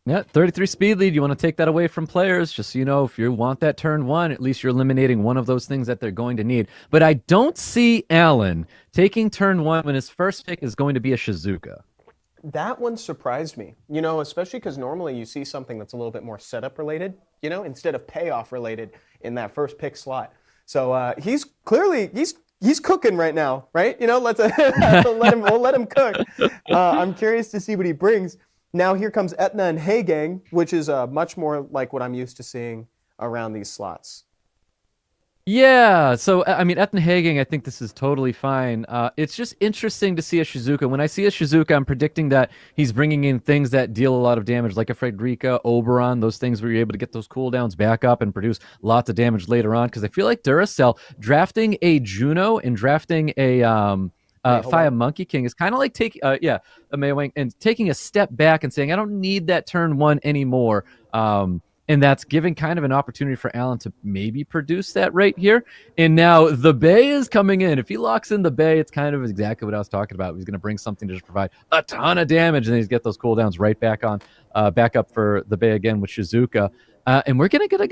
Yeah, 33 speed lead. You want to take that away from players, just so you know, if you want that turn one, at least you're eliminating one of those things that they're going to need. But I don't see Alan taking turn one when his first pick is going to be a Shizuka. That one surprised me, you know, especially because normally you see something that's a little bit more setup related, you know, instead of payoff related in that first pick slot. So he's clearly, he's cooking right now, right? You know, we'll let him cook. I'm curious to see what he brings. Now here comes Etna and Hagang, which is much more like what I'm used to seeing around these slots. Yeah, so I mean, Etna Hagang, I think this is totally fine. It's just interesting to see a Shizuka. When I see a Shizuka, I'm predicting that he's bringing in things that deal a lot of damage, like a Frederica, Oberon, those things where you're able to get those cooldowns back up and produce lots of damage later on. Because I feel like Duracell, drafting a Juno and drafting a Fire Monkey King is kind of like taking, a Maywang, and taking a step back and saying, I don't need that turn one anymore. And that's giving kind of an opportunity for Alan to maybe produce that right here. And now the Bay is coming in. If he locks in the Bay, it's kind of exactly what I was talking about. He's going to bring something to just provide a ton of damage, and then he's get those cooldowns right back on, back up for the Bay again with Shizuka. And we're gonna get a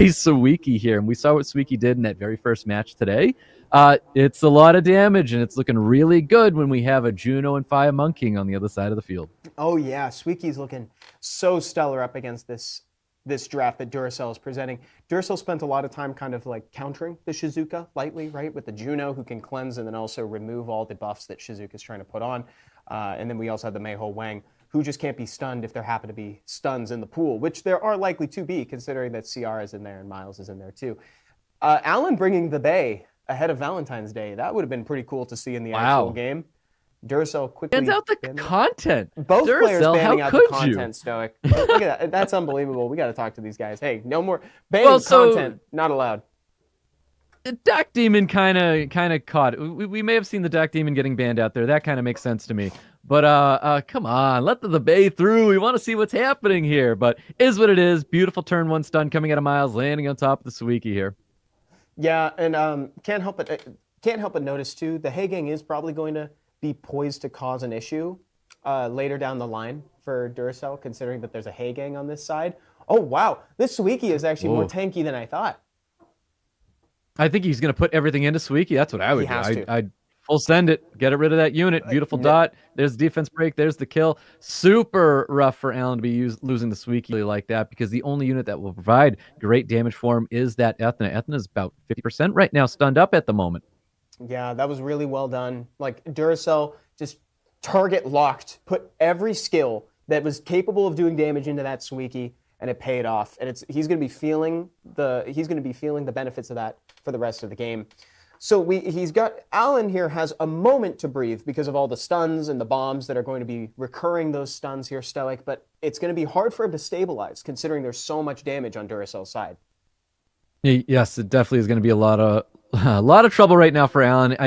Suiki here, and we saw what Suiki did in that very first match today. It's a lot of damage, and it's looking really good when we have a Juno and Fire Monkey on the other side of the field. Oh yeah, Suiki's looking so stellar up against this draft that Duracell is presenting. Duracell spent a lot of time kind of like countering the Shizuka lightly, right, with the Juno who can cleanse and then also remove all the buffs that Shizuka's trying to put on. And then we also have the Meiho Wang, who just can't be stunned if there happen to be stuns in the pool, which there are likely to be, considering that CR is in there and Miles is in there too. Alan bringing the Bay ahead of Valentine's Day, that would have been pretty cool to see in the actual game. Duracell quickly bands out the content. Both Duracell, players banning out the content, you? Stoic. Look at that. That's unbelievable. We got to talk to these guys. Hey, no more banning content. Not allowed. The Dark Demon kind of caught. We may have seen the Dark Demon getting banned out there. That kind of makes sense to me. But come on, let the Bay through. We want to see what's happening here. But is what it is. Beautiful turn one stun coming out of Miles, landing on top of the Suiki here. Yeah, and can't help but notice too, the Hagang is probably going to be poised to cause an issue later down the line for Duracell, considering that there's a Hagang on this side. Oh, wow. This Suiki is actually more Whoa. tanky than I thought. I think he's going to put everything into Suiki. That's what I would He has do. to. I'd full send it. Get rid of that unit. Beautiful dot. There's the defense break. There's the kill. Super rough for Alan to be losing the Suiki like that, because the only unit that will provide great damage for him is that Ethna. Ethna is about 50% right now, stunned up at the moment. Yeah, that was really well done. Like, Duracell just target locked, put every skill that was capable of doing damage into that Suiki, and it paid off. And he's going to be feeling the benefits of that for the rest of the game. So Alan here has a moment to breathe because of all the stuns and the bombs that are going to be recurring those stuns here, Stoic, but it's going to be hard for him to stabilize considering there's so much damage on Duracell's side. Yes, it definitely is going to be a lot of trouble right now for Alan.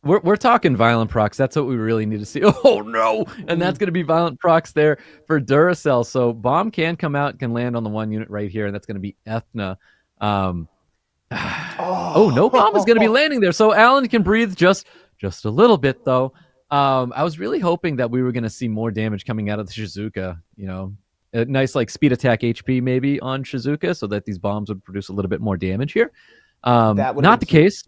We're talking violent procs. That's what we really need to see. Oh no! And that's going to be violent procs there for Duracell. So bomb can come out, can land on the one unit right here, and that's going to be Ethna. Oh, no bomb is going to be landing there. So Alan can breathe just a little bit, though. I was really hoping that we were going to see more damage coming out of the Shizuka. You know, a nice like speed attack HP maybe on Shizuka, so that these bombs would produce a little bit more damage here. Not the case.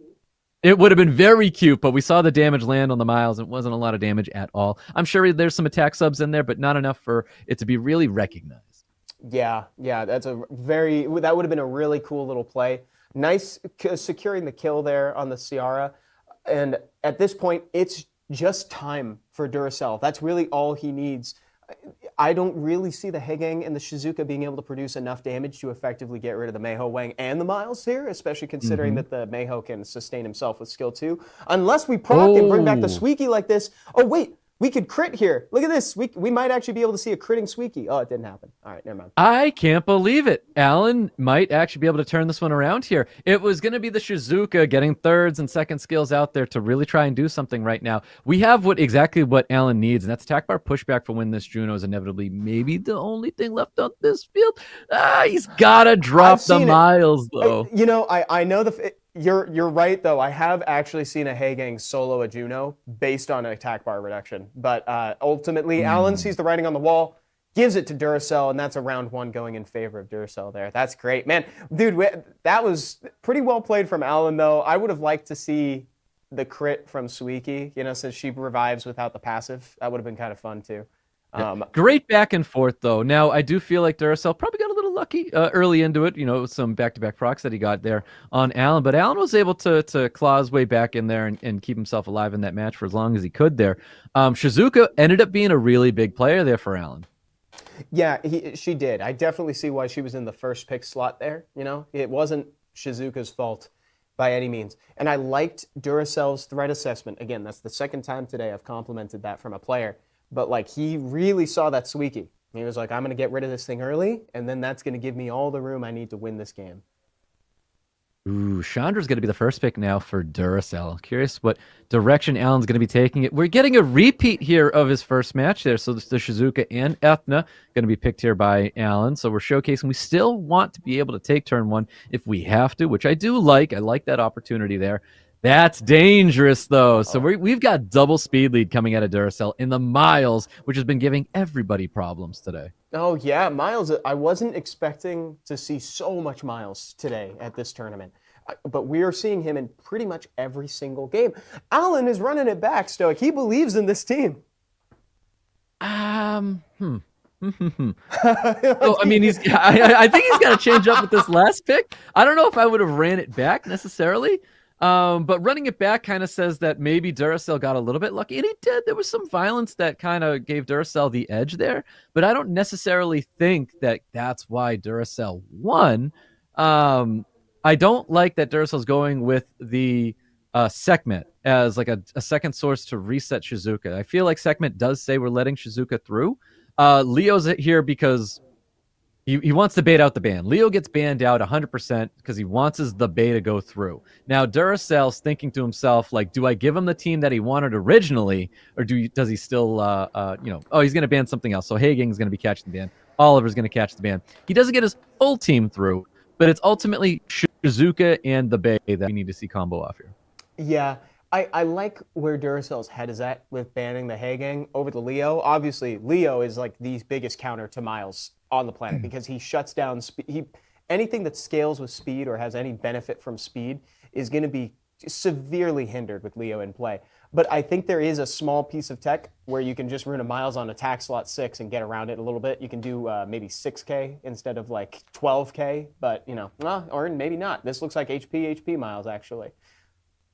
It would have been very cute, but we saw the damage land on the Miles. It wasn't a lot of damage at all. I'm sure there's some attack subs in there, but not enough for it to be really recognized. Yeah, that would have been a really cool little play. Nice securing the kill there on the Ciara. And at this point, it's just time for Duracell. That's really all he needs. I don't really see the Hegang and the Shizuka being able to produce enough damage to effectively get rid of the Meiho, Wang, and the Miles here, especially considering that the Meiho can sustain himself with skill 2. Unless we proc and bring back the Suiki like this. Oh, wait. We could crit here. Look at this. We might actually be able to see a critting Suiki. Oh, it didn't happen. All right, never mind. I can't believe it. Alan might actually be able to turn this one around here. It was going to be the Shizuka getting thirds and second skills out there to really try and do something right now. We have exactly what Alan needs, and that's attack bar pushback for when this Juno is inevitably maybe the only thing left on this field. He's got to drop the Miles, though. You know, I know You're right, though. I have actually seen a Hegang solo a Juno based on an attack bar reduction. But ultimately, Alan sees the writing on the wall, gives it to Duracell, and that's a round 1 going in favor of Duracell there. That's great. Man, dude, that was pretty well played from Alan, though. I would have liked to see the crit from Suiki, since she revives without the passive. That would have been kind of fun, too. Great back and forth, though. Now, I do feel like Duracell probably got a little lucky early into it, some back-to-back procs that he got there on Alan. But Alan was able to claw his way back in there and keep himself alive in that match for as long as he could there. Shizuka ended up being a really big player there for Alan. Yeah, she did. I definitely see why she was in the first pick slot there. It wasn't Shizuka's fault by any means. And I liked Duracell's threat assessment. Again, that's the second time today I've complimented that from a player. But he really saw that Suiki. He was like, I'm going to get rid of this thing early, and then that's going to give me all the room I need to win this game. Ooh, Chandra's going to be the first pick now for Duracell. Curious what direction Alan's going to be taking it. We're getting a repeat here of his first match there. So the Shizuka and Ethna going to be picked here by Alan. So we're showcasing we still want to be able to take turn 1 if we have to, which I do like. I like that opportunity there. That's dangerous, though. So we've got double speed lead coming out of Duracell in the Miles, which has been giving everybody problems today. Oh, yeah, Miles. I wasn't expecting to see so much Miles today at this tournament. But we are seeing him in pretty much every single game. Alan is running it back, Stoic. He believes in this team. So, I mean, I think he's got to change up with this last pick. I don't know if I would have ran it back necessarily. But running it back kind of says that maybe Duracell got a little bit lucky, and he did. There was some violence that kind of gave Duracell the edge there, but I don't necessarily think that that's why Duracell won. I don't like that Duracell's going with the Sekhmet as like a second source to reset Shizuka. I feel like Sekhmet does say we're letting Shizuka through. Leo's here because he wants to bait out the ban. Leo gets banned out 100% because he wants the bay to go through. Now, Duracell's thinking to himself, like, do I give him the team that he wanted originally, or does he still, he's going to ban something else. So Haging's going to be catching the ban. Oliver's going to catch the ban. He doesn't get his full team through, but it's ultimately Shizuka and the bay that we need to see combo off here. Yeah, I like where Duracell's head is at with banning the Hagang over the Leo. Obviously, Leo is like the biggest counter to Miles on the planet because he shuts down anything that scales with speed or has any benefit from speed is going to be severely hindered with Leo in play. But I think there is a small piece of tech where you can just rune a Miles on attack slot 6 and get around it a little bit. You can do maybe 6k instead of like 12k, but you know, or maybe not. This looks like HP Miles actually.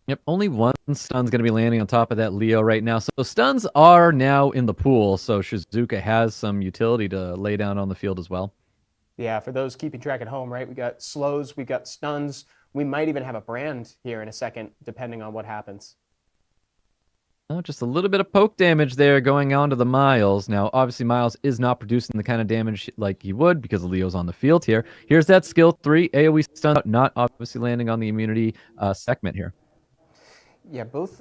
Yep, only one stun's going to be landing on top of that Leo right now. So stuns are now in the pool, so Shizuka has some utility to lay down on the field as well. Yeah, for those keeping track at home, right? We got slows, we got stuns. We might even have a brand here in a second, depending on what happens. Oh, just a little bit of poke damage there going on to the Miles. Now, obviously, Miles is not producing the kind of damage like he would because Leo's on the field here. Here's that skill 3, AoE stun, not obviously landing on the immunity segment here. Yeah, both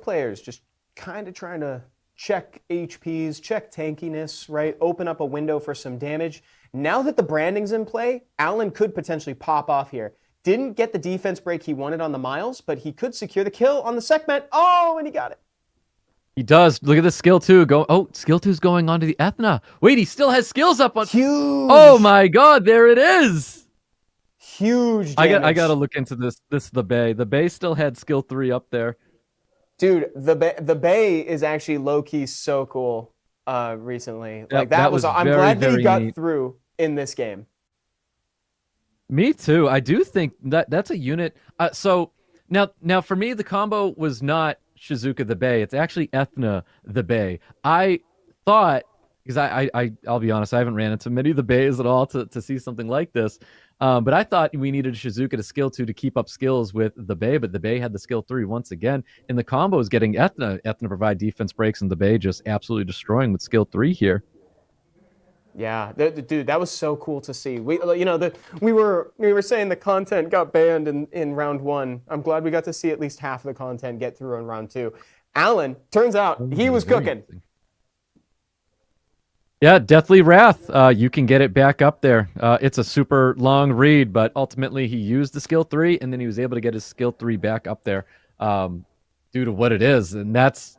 players just kind of trying to check HPs, check tankiness, right? Open up a window for some damage. Now that the branding's in play, Alan could potentially pop off here. Didn't get the defense break he wanted on the Miles, but he could secure the kill on the segment. Oh, and he got it. He does. Look at the skill 2. Skill 2's going on to the Ethna. Wait, he still has skills up on. Huge. Oh my God, there it is. Huge damage. I gotta look into this. This is the Bay. The Bay still had skill 3 up there. Dude, the Bay is actually low key so cool. Recently, Yep, like that was. I'm glad that he got through in this game. Me too. I do think that's a unit. So now for me, the combo was not Shizuka the Bay. It's actually Ethna the Bay. I thought, because I'll be honest, I haven't ran into many of the Bays at all to see something like this. But I thought we needed Shizuka to skill 2 to keep up skills with the Bay, but the Bay had the skill 3 once again. And the combo is getting Ethna provide defense breaks, and the Bay just absolutely destroying with skill 3 here. Yeah, dude, that was so cool to see. We were saying the content got banned in round 1. I'm glad we got to see at least half of the content get through in round 2. Alan, turns out he was cooking. Yeah, Deathly Wrath. You can get it back up there. It's a super long read, but ultimately he used the skill 3, and then he was able to get his skill 3 back up there due to what it is, and that's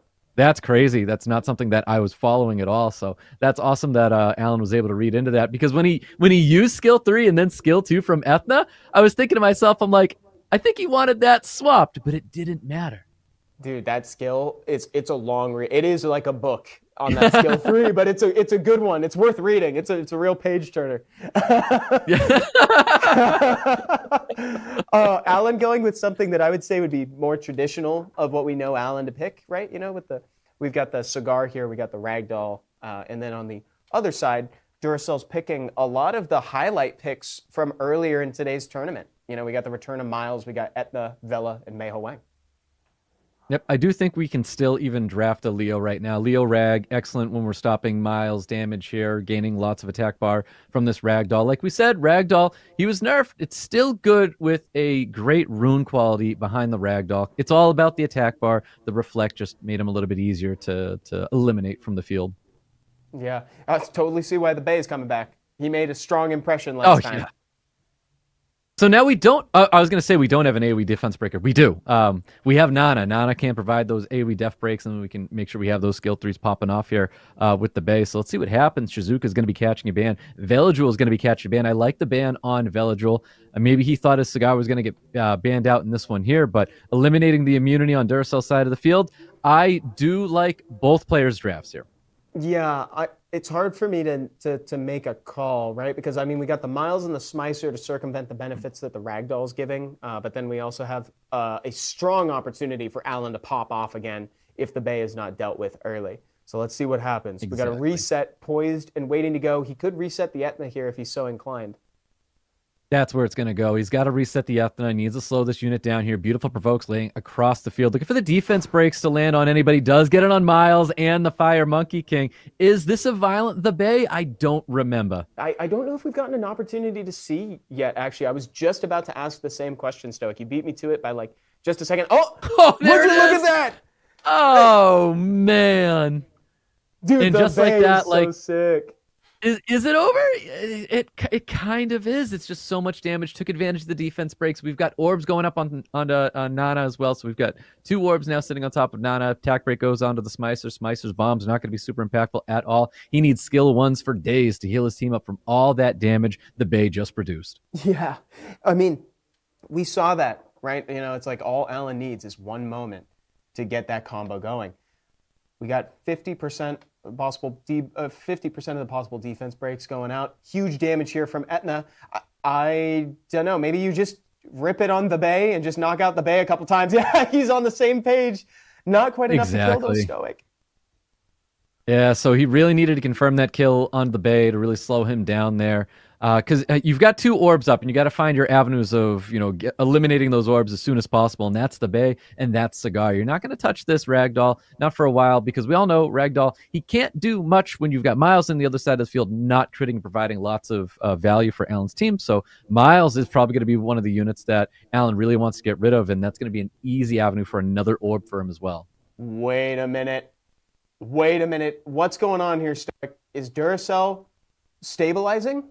crazy. That's not something that I was following at all. So that's awesome that Alan was able to read into that, because when he used skill 3 and then skill 2 from Ethna, I was thinking to myself, I'm like, I think he wanted that swapped, but it didn't matter. Dude, that skill, it's a long read. It is like a book on that skill 3, but it's a good one. It's worth reading. It's a real page turner. Alan going with something that I would say would be more traditional of what we know Alan to pick, right? You know, we've got the cigar here, we got the ragdoll, and then on the other side, Duracell's picking a lot of the highlight picks from earlier in today's tournament. You know, we got the return of Miles, we got Etna, Vela, and Mei Ho Wang. Yep, I do think we can still even draft a Leo right now. Leo Rag, excellent when we're stopping Miles' damage here, gaining lots of attack bar from this Ragdoll. Like we said, Ragdoll, he was nerfed. It's still good with a great rune quality behind the Ragdoll. It's all about the attack bar. The Reflect just made him a little bit easier to eliminate from the field. Yeah, I totally see why the Bay is coming back. He made a strong impression last time. Yeah. So now we don't, I was going to say we don't have an AoE defense breaker. We do. We have Nana. Nana can provide those AoE def breaks, and we can make sure we have those skill 3s popping off here with the Bay. So let's see what happens. Shizuka is going to be catching a ban. Veladrul is going to be catching a ban. I like the ban on Veladrul. Maybe he thought his cigar was going to get banned out in this one here, but eliminating the immunity on Duracell's side of the field, I do like both players' drafts here. Yeah, it's hard for me to make a call, right? Because, I mean, we got the Miles and the Smicer to circumvent the benefits that the Ragdoll is giving, but then we also have a strong opportunity for Alan to pop off again if the Bay is not dealt with early. So let's see what happens. Exactly. We got a reset, poised and waiting to go. He could reset the Etna here if he's so inclined. That's where it's going to go. He's got to reset the Ethna. He needs to slow this unit down here. Beautiful provokes laying across the field. Looking for the defense breaks to land on anybody. Does get it on Miles and the Fire Monkey King. Is this a violent the Bay? I don't remember. I don't know if we've gotten an opportunity to see yet, actually. I was just about to ask the same question, Stoic. You beat me to it by like just a second. Oh, would you look at that? Oh, man. Dude, and the just Bay like that, is so sick. Is it over? It kind of is. It's just so much damage. Took advantage of the defense breaks. We've got orbs going up on Nana as well. So we've got 2 orbs now sitting on top of Nana. Attack break goes on to the Smicer. Smicer's bombs are not going to be super impactful at all. He needs skill 1s for days to heal his team up from all that damage the Bay just produced. Yeah, I mean, we saw that, right? You know, it's like all Alan needs is one moment to get that combo going. We got 50% of the possible defense breaks going out. Huge damage here from Etna. I don't know. Maybe you just rip it on the Bay and just knock out the Bay a couple times. Yeah, he's on the same page. Not quite enough to kill those Stoic. Yeah, so he really needed to confirm that kill on the Bay to really slow him down there. Because you've got 2 orbs up, and you got to find your avenues of, eliminating those orbs as soon as possible, and that's the Bay, and that's Cigar. You're not going to touch this Ragdoll, not for a while, because we all know Ragdoll, he can't do much when you've got Miles on the other side of the field, not critting and providing lots of value for Alan's team. So Miles is probably going to be one of the units that Alan really wants to get rid of, and that's going to be an easy avenue for another orb for him as well. Wait a minute. What's going on here, Stoic? Is Duracell stabilizing?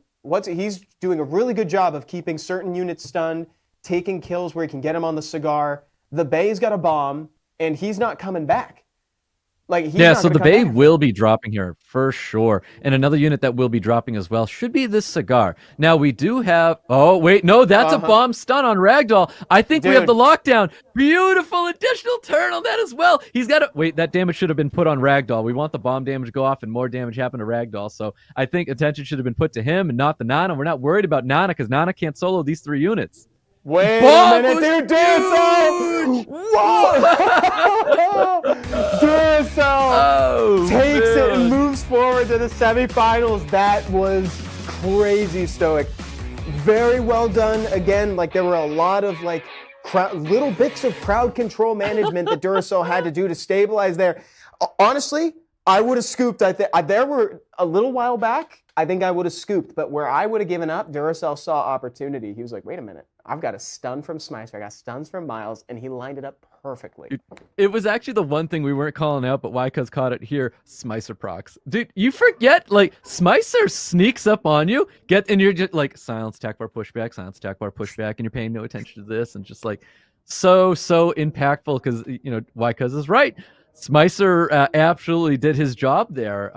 He's doing a really good job of keeping certain units stunned, taking kills where he can get them on the Cigar. The Bay's got a bomb, and he's not coming back. So the Bay will be dropping here for sure. And another unit that will be dropping as well should be this Cigar. Now we do have, that's a bomb stun on Ragdoll. I think we have the lockdown. Beautiful additional turn on that as well. He's got to, that damage should have been put on Ragdoll. We want the bomb damage to go off and more damage happen to Ragdoll. So I think attention should have been put to him and not the Nana. We're not worried about Nana because Nana can't solo these 3 units. Wait a minute, dude! Duracell! Whoa! Duracell takes it and moves forward to the semifinals. That was crazy, Stoic. Very well done. Again, there were a lot of little bits of crowd control management that Duracell had to do to stabilize there. Honestly, I would have scooped. There were a little while back. I think I would have scooped, but where I would have given up, Duracell saw opportunity. He was like, wait a minute. I've got a stun from Smicer. I got stuns from Miles, and he lined it up perfectly. It was actually the one thing we weren't calling out, but Wycuz caught it here. Smicer procs. Dude, you forget, Smicer sneaks up on you, and you're just silence, attack bar, pushback, silence, attack bar, pushback, and you're paying no attention to this, and just so impactful because, Wycuz is right. Smicer absolutely did his job there,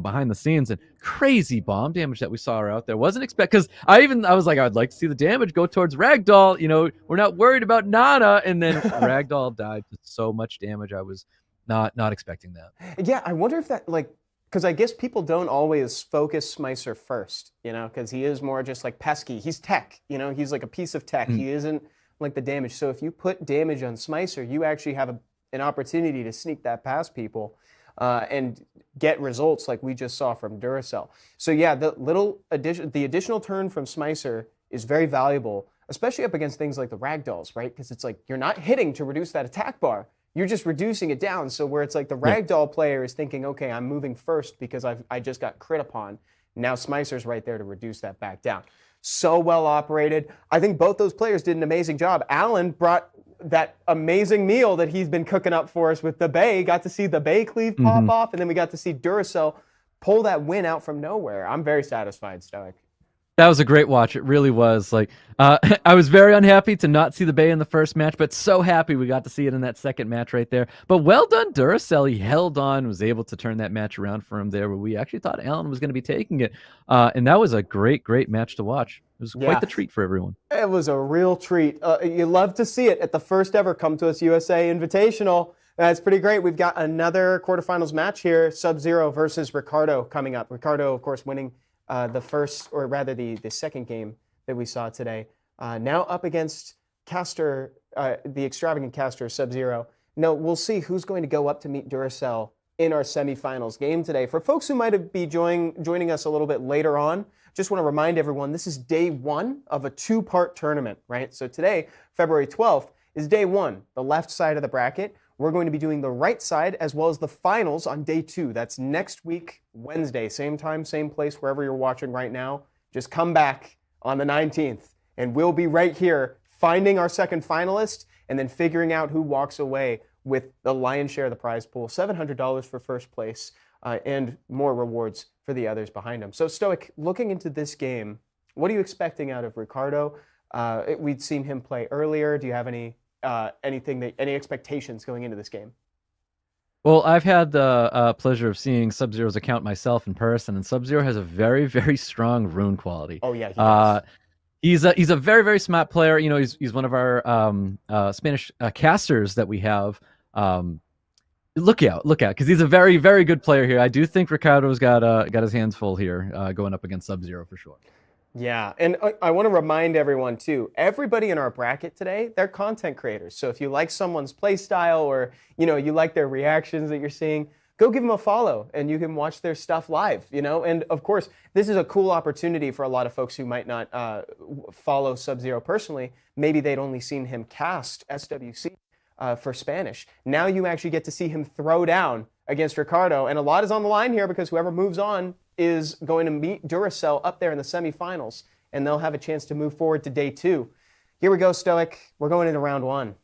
behind the scenes, and crazy bomb damage that we saw out there. Wasn't expect because I was like, I'd like to see the damage go towards Ragdoll. We're not worried about Nana, and then Ragdoll died to so much damage. I was not expecting that. Yeah, I wonder if that because I guess people don't always focus Smicer first, because he is more just pesky. He's tech, he's like a piece of tech. He isn't like the damage. So if you put damage on Smicer, you actually have an opportunity to sneak that past people and get results like we just saw from Duracell. So yeah, the additional turn from Smicer is very valuable, especially up against things like the Ragdolls, right? Because it's you're not hitting to reduce that attack bar. You're just reducing it down. So where it's the Ragdoll player is thinking, okay, I'm moving first because I just got crit upon. Now Smicer's right there to reduce that back down. So well operated. I think both those players did an amazing job. Alan brought that amazing meal that he's been cooking up for us with the Bay. Got to see the Bay cleave pop off, and then we got to see Duracell pull that win out from nowhere. I'm very satisfied, Stoic. That was a great watch. It really was. I was very unhappy to not see the Bay in the first match, but so happy we got to see it in that second match right there. But well done, Duracell. He held on, was able to turn that match around for him there, where we actually thought Alan was going to be taking it. And that was a great, great match to watch. It was quite the treat for everyone. It was a real treat. You love to see it at the first ever COM2US USA Invitational. That's pretty great. We've got another quarterfinals match here, Sub-Zero versus Ricardo coming up. Ricardo, of course, winning the second game that we saw today. Now up against Caster, the extravagant Caster, Sub-Zero. Now we'll see who's going to go up to meet Duracell in our semifinals game today. For folks who might be joining us a little bit later on, just want to remind everyone, this is day 1 of a 2-part tournament, right? So today, February 12th, is day 1, the left side of the bracket. We're going to be doing the right side as well as the finals on day 2. That's next week, Wednesday, same time, same place, wherever you're watching right now. Just come back on the 19th, and we'll be right here finding our second finalist and then figuring out who walks away with the lion's share of the prize pool, $700 for first place, and more rewards for the others behind him. So Stoic, looking into this game, what are you expecting out of Ricardo? We'd seen him play earlier. Do you have any expectations going into this game? Well, I've had the pleasure of seeing Sub-Zero's account myself in person, and Sub-Zero has a very, very strong rune quality. Oh yeah, he does. He's a very, very smart player. You know, he's one of our Spanish casters that we have. Look out, because he's a very, very good player here. I do think Ricardo's got his hands full here, going up against Sub-Zero for sure. Yeah, and I want to remind everyone too, everybody in our bracket today, they're content creators. So if you like someone's play style or, you like their reactions that you're seeing, go give them a follow and you can watch their stuff live, And of course, this is a cool opportunity for a lot of folks who might not follow Sub-Zero personally. Maybe they'd only seen him cast SWC for Spanish. Now you actually get to see him throw down against Ricardo, and a lot is on the line here because whoever moves on is going to meet Duracell up there in the semifinals, and they'll have a chance to move forward to day 2. Here we go, Stoic. We're going into round 1.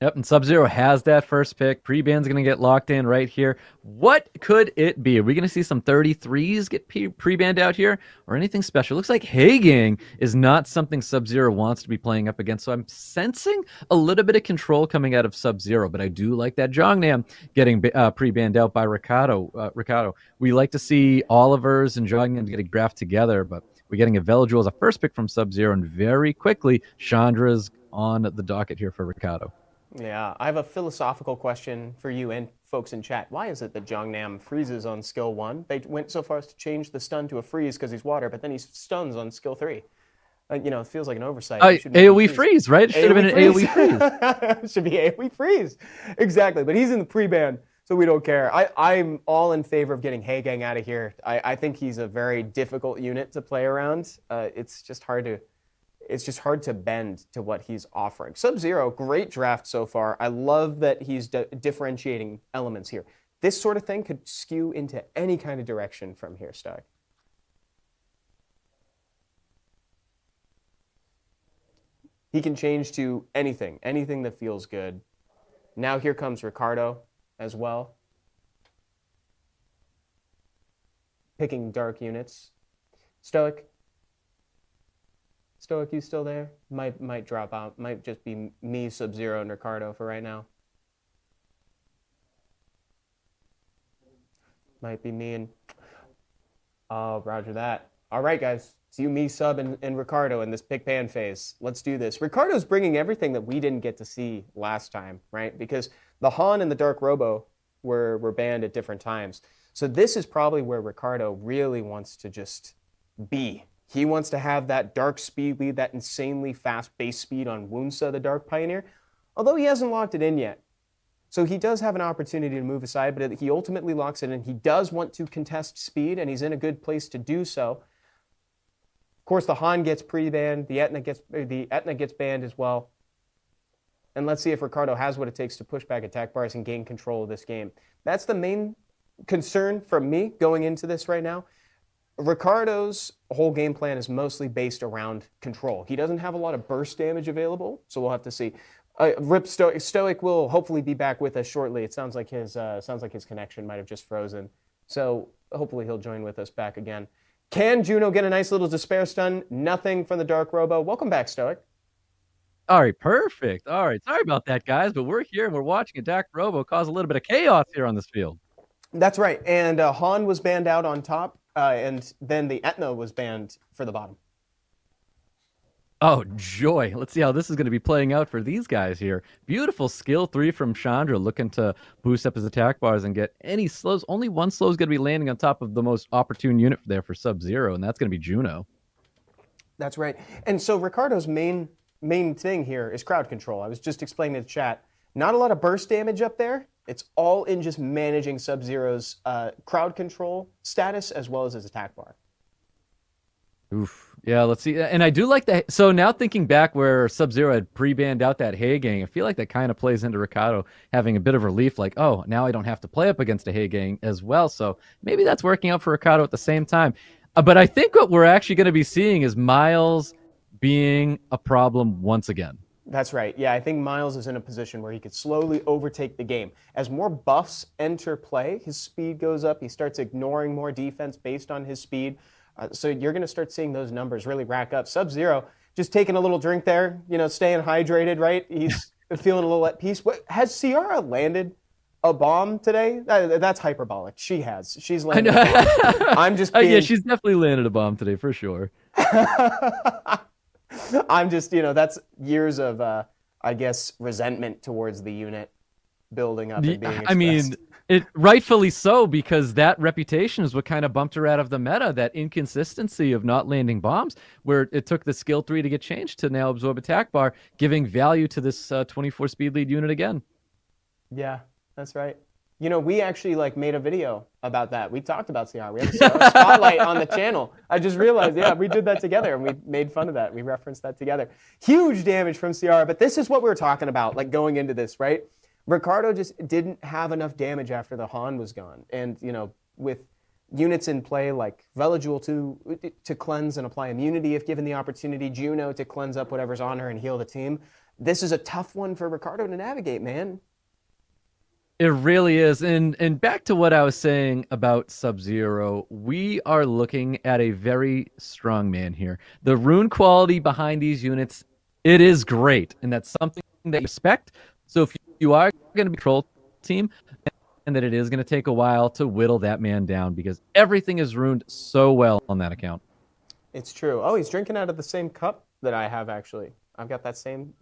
Yep, and Sub-Zero has that first pick. Pre-ban's going to get locked in right here. What could it be? Are we going to see some 33s get pre-banned out here or anything special? Looks like Hagang is not something Sub-Zero wants to be playing up against, so I'm sensing a little bit of control coming out of Sub-Zero, but I do like that Jongnam getting pre-banned out by Ricardo. We like to see Oliver's and Jongnam getting graphed together, but we're getting a Veladril as a first pick from Sub-Zero, and very quickly, Chandra's on the docket here for Ricardo. Yeah, I have a philosophical question for you and folks in chat. Why is it that Jongnam freezes on skill 1? They went so far as to change the stun to a freeze because he's water, but then he stuns on skill 3. It feels like an oversight. AoE freeze, right? It should have been an AoE freeze. It should be AoE freeze. Exactly, but he's in the pre-ban, so we don't care. I'm all in favor of getting Hagang out of here. I think he's a very difficult unit to play around. It's just hard to bend to what he's offering. Sub-Zero, great draft so far. I love that he's differentiating elements here. This sort of thing could skew into any kind of direction from here, Stoic. He can change to anything that feels good. Now here comes Ricardo as well. Picking dark units. Stoic, you still there? Might drop out. Might just be me, Sub-Zero, and Ricardo for right now. Might be me and... Oh, roger that. All right, guys. It's you, me, Sub, and Ricardo in this pick-pan phase. Let's do this. Ricardo's bringing everything that we didn't get to see last time, right? Because the Han and the Dark Robo were banned at different times. So this is probably where Ricardo really wants to just be. He wants to have that dark speed lead, that insanely fast base speed on Wunsa, the Dark Pioneer, although he hasn't locked it in yet. So he does have an opportunity to move aside, but he ultimately locks it in. He does want to contest speed, and he's in a good place to do so. Of course, the Han gets pre-banned, the Etna gets banned as well. And let's see if Ricardo has what it takes to push back attack bars and gain control of this game. That's the main concern from me going into this right now. Ricardo's whole game plan is mostly based around control. He doesn't have a lot of burst damage available, so we'll have to see. Rip Stoic will hopefully be back with us shortly. It sounds like his connection might have just frozen, so hopefully he'll join with us back again. Can Juno get a nice little despair stun? Nothing from the Dark Robo. Welcome back, Stoic. All right, perfect. All right, sorry about that, guys, but we're here and we're watching a Dark Robo cause a little bit of chaos here on this field. That's right, and Han was banned out on top. And then the Etna was banned for the bottom. Oh, joy. Let's see how this is going to be playing out for these guys here. Beautiful skill 3 from Chandra, looking to boost up his attack bars and get any slows. Only one slow is going to be landing on top of the most opportune unit there for Sub-Zero, and that's going to be Juno. That's right. And so Ricardo's main thing here is crowd control. I was just explaining to the chat. Not a lot of burst damage up there. It's all in just managing Sub-Zero's crowd control status as well as his attack bar. Oof. Yeah, let's see. And I do like that. So now thinking back where Sub-Zero had pre-banned out that Hagang, I feel like that kind of plays into Ricardo having a bit of relief, like, oh, now I don't have to play up against a Hagang as well. So maybe that's working out for Ricardo at the same time. But I think what we're actually going to be seeing is Miles being a problem once again. That's right. Yeah, I think Miles is in a position where he could slowly overtake the game. As more buffs enter play, his speed goes up. He starts ignoring more defense based on his speed. So you're going to start seeing those numbers really rack up. Sub-Zero, just taking a little drink there, staying hydrated, right? He's feeling a little at peace. Has Ciara landed a bomb today? That's hyperbolic. She has. She's landed a bomb. I'm just being... Yeah, she's definitely landed a bomb today for sure. I'm just, that's years of, I guess, resentment towards the unit building up and being expressed. I mean, it rightfully so, because that reputation is what kind of bumped her out of the meta, that inconsistency of not landing bombs, where it took the skill 3 to get changed to now absorb attack bar, giving value to this 24 speed lead unit again. Yeah, that's right. We actually made a video about that. We talked about Ciara. We have a spotlight on the channel. I just realized, yeah, we did that together and we made fun of that. We referenced that together. Huge damage from Ciara, but this is what we were talking about, going into this, right? Ricardo just didn't have enough damage after the Han was gone. And, with units in play like Velajul to cleanse and apply immunity if given the opportunity, Juno to cleanse up whatever's on her and heal the team, this is a tough one for Ricardo to navigate, man. It really is. And back to what I was saying about Sub-Zero, we are looking at a very strong man here. The rune quality behind these units, it is great. And that's something that you expect. So if you are going to be a control team, and that it is going to take a while to whittle that man down, because everything is ruined so well on that account. It's true. Oh, he's drinking out of the same cup that I have, actually. I've got that same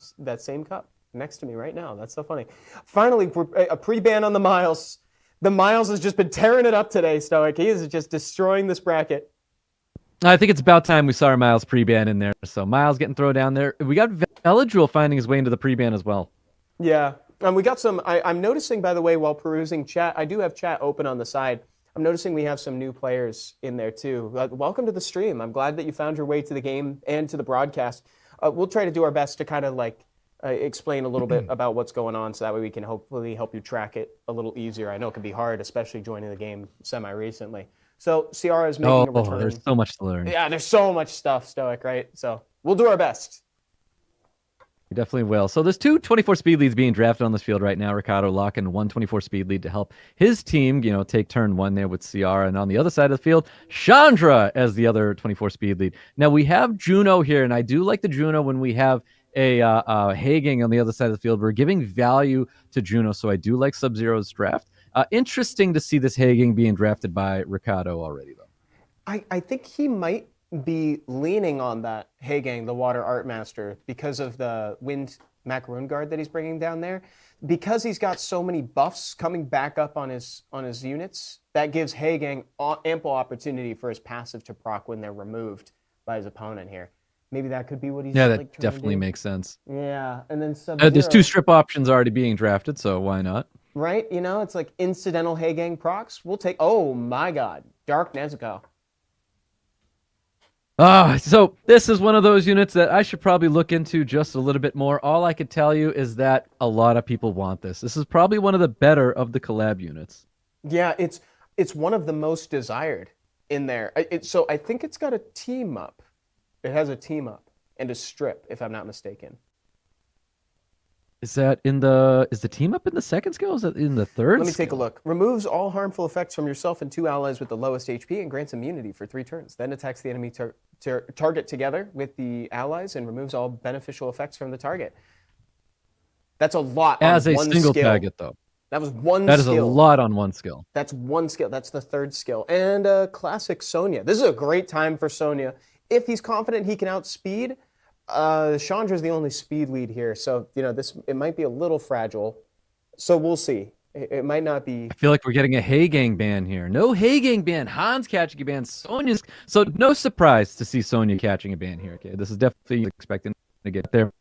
cup next to me right now. That's so funny. Finally, a pre-ban on the Miles. The Miles has just been tearing it up today, Stoic. He is just destroying this bracket. I think it's about time we saw our Miles pre-ban in there. So Miles getting thrown down there. We got Veladril finding his way into the pre-ban as well. Yeah. We got some, I'm noticing, by the way, while perusing chat, I do have chat open on the side. I'm noticing we have some new players in there too. Welcome to the stream. I'm glad that you found your way to the game and to the broadcast. We'll try to do our best to kind of explain a little bit about what's going on, so that way we can hopefully help you track it a little easier. I know it can be hard, especially joining the game semi-recently. So Ciara is making a return. There's so much to learn. Yeah, there's so much stuff, Stoic, right? So we'll do our best. We definitely will. So there's 2 24 speed leads being drafted on this field right now. Ricardo locking 1 24 speed lead to help his team, take turn 1 there with Ciara. And on the other side of the field, Chandra as the other 24 speed lead. Now we have Juno here, and I do like the Juno when we have a Hagang on the other side of the field. We're giving value to Juno, so I do like Sub-Zero's draft. Interesting to see this Hagang being drafted by Ricardo already, though. I think he might be leaning on that Hagang, the Water Art Master, because of the Wind Macaroon Guard that he's bringing down there. Because he's got so many buffs coming back up on his units, that gives Hagang ample opportunity for his passive to proc when they're removed by his opponent here. Maybe that could be what he's that definitely makes sense. Yeah, and then Sub-Zero, there's 2 strip options already being drafted, so why not? Right? It's like incidental Hagang procs. We'll take, oh my god, Dark Nezuko. So this is one of those units that I should probably look into just a little bit more. All I could tell you is that a lot of people want this. This is probably one of the better of the collab units. Yeah, it's one of the most desired in there. So I think it's got a team up. It has a team up and a strip, if I'm not mistaken. Is the team up in the second skill? Is that in the third? Let me take a look. Removes all harmful effects from yourself and 2 allies with the lowest HP and grants immunity for 3 turns. Then attacks the enemy target together with the allies and removes all beneficial effects from the target. That's a lot as on a one single skill. target, though. That was one skill. That is a lot on one skill. That's one skill. That's the 3rd skill. And classic Sonya. This is a great time for Sonya. If he's confident he can outspeed, Chandra's the only speed lead here, so it might be a little fragile. So we'll see. It might not be. I feel like we're getting a Hagang ban here. No Hagang ban. Han's catching a ban. Sonya's. So no surprise to see Sonya catching a ban here. Okay, this is definitely expecting to get there.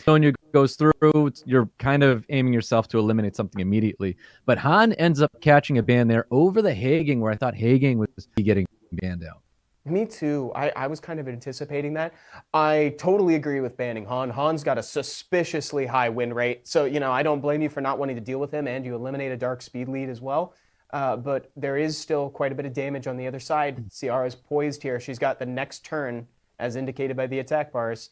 Sonya goes through. You're kind of aiming yourself to eliminate something immediately, but Han ends up catching a ban there over the Hagang, where I thought Hagang was getting banned out. Me too. I was kind of anticipating that. I totally agree with banning Han. Han's got a suspiciously high win rate. So, I don't blame you for not wanting to deal with him, and you eliminate a dark speed lead as well. But there is still quite a bit of damage on the other side. Ciara's poised here. She's got the next turn, as indicated by the attack bars.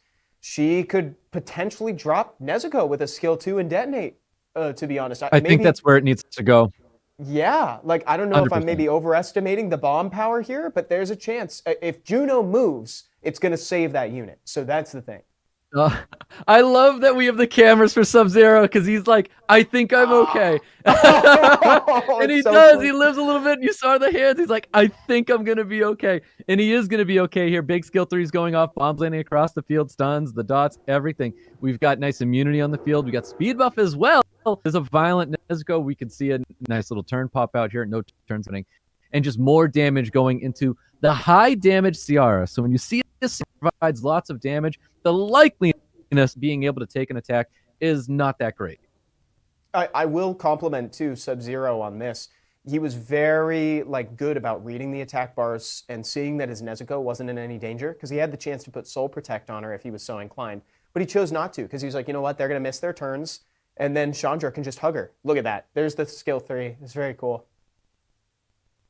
she could potentially drop Nezuko with a skill 2 and detonate, to be honest. I think that's where it needs to go. Yeah, like I don't know if I'm 100%. maybe overestimating the bomb power here, but there's a chance. If Juno moves, it's going to save that unit. So that's the thing. I love that we have the cameras for Sub-Zero because he's like, I think I'm okay. And he does. Funny. He lives a little bit. You saw the hands. He's like, I think I'm going to be okay. And he is going to be okay here. Big skill 3 is going off. Bombs landing across the field. Stuns, the dots, everything. We've got nice immunity on the field. We got speed buff as well. There's a violent Nezuko. We can see a nice little turn pop out here. No turns happening. And just more damage going into the high damage Ciara. So when you see this provides lots of damage, the likeliness being able to take an attack is not that great. I will compliment too Sub-Zero on this. He was very good about reading the attack bars and seeing that his Nezuko wasn't in any danger because he had the chance to put Soul Protect on her if he was so inclined. But he chose not to because he was like, you know what, they're going to miss their turns and then Chandra can just hug her. Look at that. There's the skill 3. It's very cool.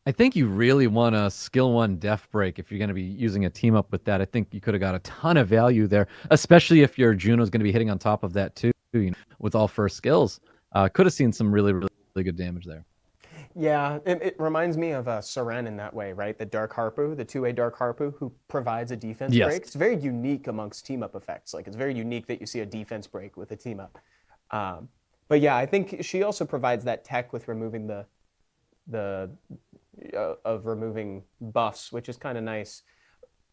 I think you really want a skill 1 Def Break if you're going to be using a team up with that. I think you could have got a ton of value there, especially if your Juno's going to be hitting on top of that too, with all first skills. Could have seen some really, really good damage there. Yeah, it reminds me of Seren in that way, right? The Dark Harpu, the 2A Dark Harpu, who provides a defense break. It's very unique amongst team up effects. Like, it's very unique that you see a defense break with a team up. But yeah, I think she also provides that tech with removing removing buffs, which is kind of nice.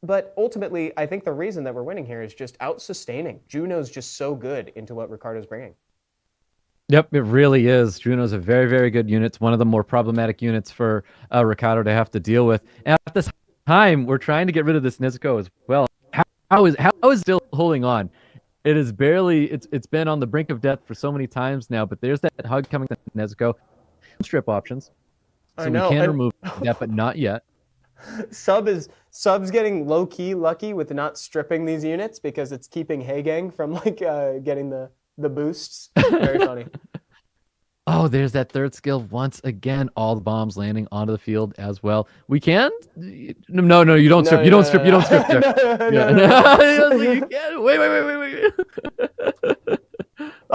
But ultimately, I think the reason that we're winning here is just out-sustaining. Juno's just so good into what Ricardo's bringing. Yep, it really is. Juno's a very, very good unit. It's one of the more problematic units for Ricardo to have to deal with. And at this time, we're trying to get rid of this Nezuko as well. How is still holding on? It is barely. It's been on the brink of death for so many times now. But there's that hug coming to Nezuko. Strip options. So we can remove that, but not yet. Sub's getting low-key lucky with not stripping these units because it's keeping Heigang from getting the boosts. Very funny. Oh, there's that third skill once again. All the bombs landing onto the field as well. We can? No, you don't strip. You don't strip. You don't strip there. You can't. Wait.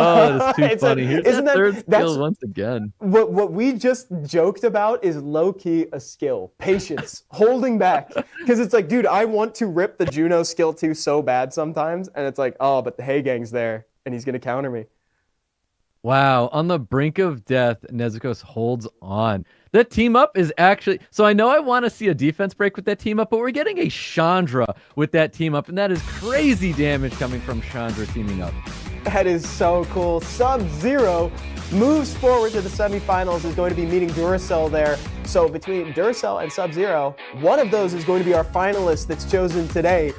Oh, that's too funny. Here's that third skill once again. What we just joked about is low-key a skill. Patience. Holding back. Because it's like, dude, I want to rip the Juno skill 2 so bad sometimes. And it's like, oh, but the Heigang's there. And he's going to counter me. Wow. On the brink of death, Nezuko holds on. That team up is actually... So I know I want to see a defense break with that team up, but we're getting a Chandra with that team up. And that is crazy damage coming from Chandra teaming up. That is so cool. Sub-Zero moves forward to the semifinals, is going to be meeting Duracell there. So between Duracell and Sub-Zero, one of those is going to be our finalist that's chosen today.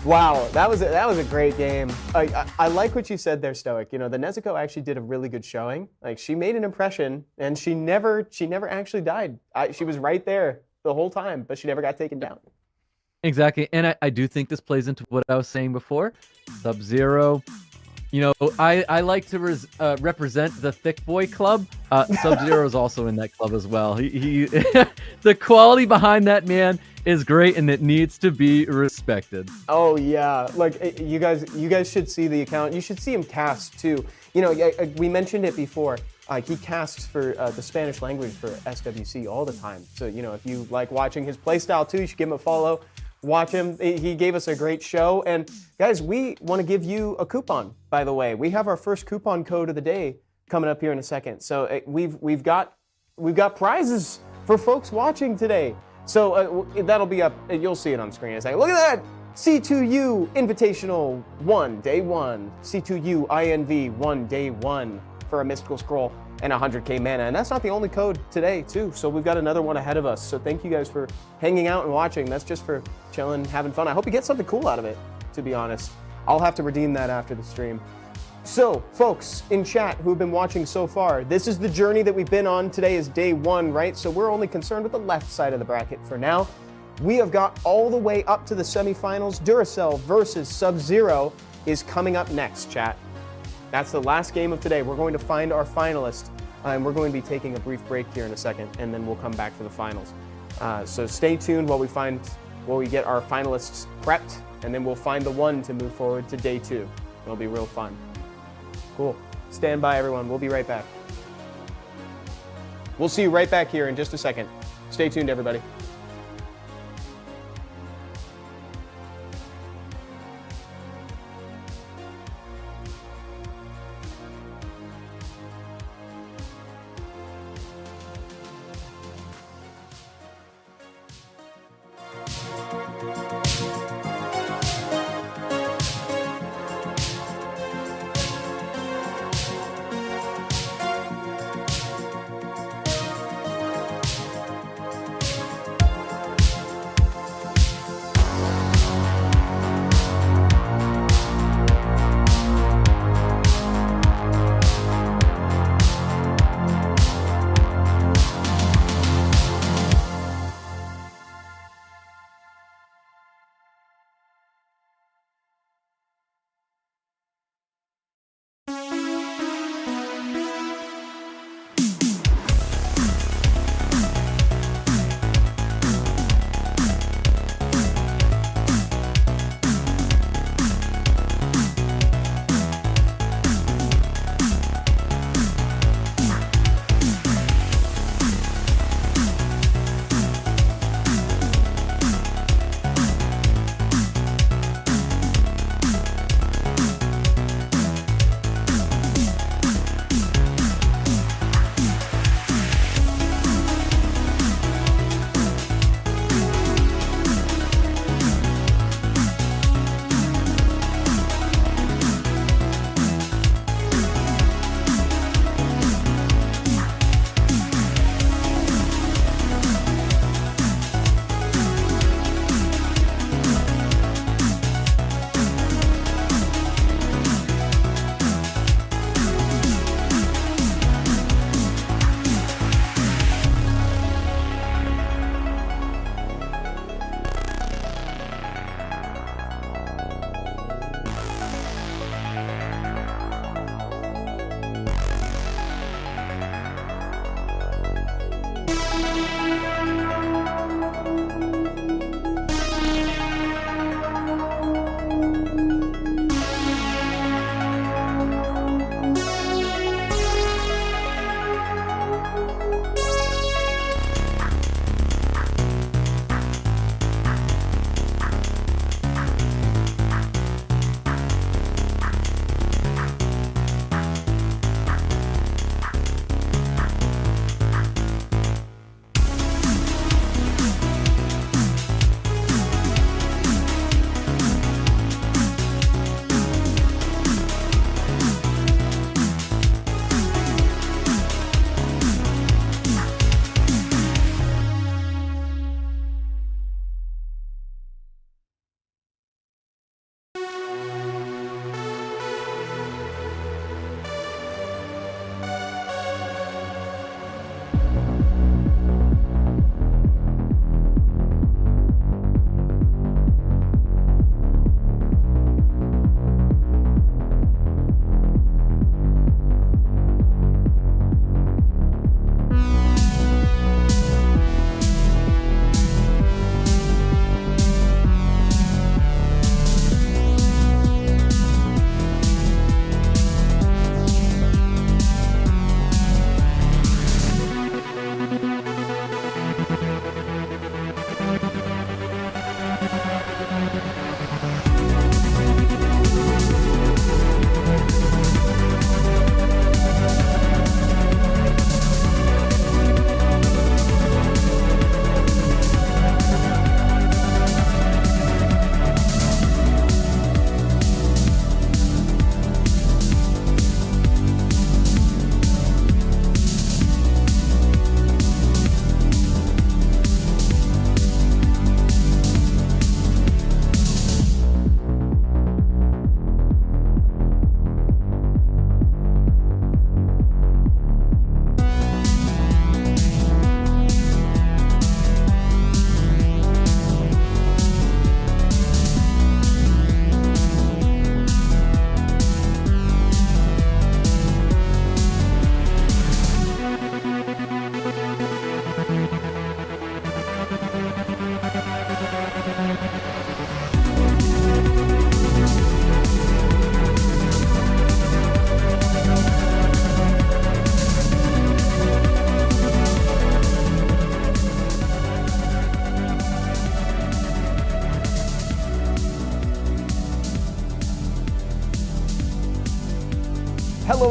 Wow, that was a great game. I like what you said there, Stoic. You know, the Nezuko actually did a really good showing. Like, she made an impression, and she never actually died. She was right there the whole time, but she never got taken down. Exactly, and I do think this plays into what I was saying before. Sub-Zero. You know, I like to represent the Thick Boy Club. Sub-Zero is also in that club as well. He the quality behind that man is great, and it needs to be respected. Oh yeah, like you guys should see the account. You should see him cast too. You know, we mentioned it before. He casts for the Spanish language for SWC all the time. So you know, if you like watching his playstyle too, you should give him a follow. Watch him. He gave us a great show. And guys, we want to give you a coupon, by the way. We have our first coupon code of the day coming up here in a second. So we've got prizes for folks watching today. So that'll be up. You'll see it on screen in a second. Look at that. C2U Invitational 1, Day 1. C2U INV 1, Day 1 for a Mystical Scroll and 100k mana. And that's not the only code today, too. So we've got another one ahead of us. So thank you guys for hanging out and watching. That's just for chilling, having fun. I hope you get something cool out of it, to be honest. I'll have to redeem that after the stream. So, folks in chat who have been watching so far, this is the journey that we've been on. Today is day 1, right? So we're only concerned with the left side of the bracket for now. We have got all the way up to the semifinals. Duracell versus Sub-Zero is coming up next, chat. That's the last game of today. We're going to find our finalist, and we're going to be taking a brief break here in a second, and then we'll come back for the finals. So stay tuned while we find where we get our finalists prepped, and then we'll find the one to move forward to day 2. It'll be real fun. Cool. Stand by, everyone. We'll be right back. We'll see you right back here in just a second. Stay tuned, everybody.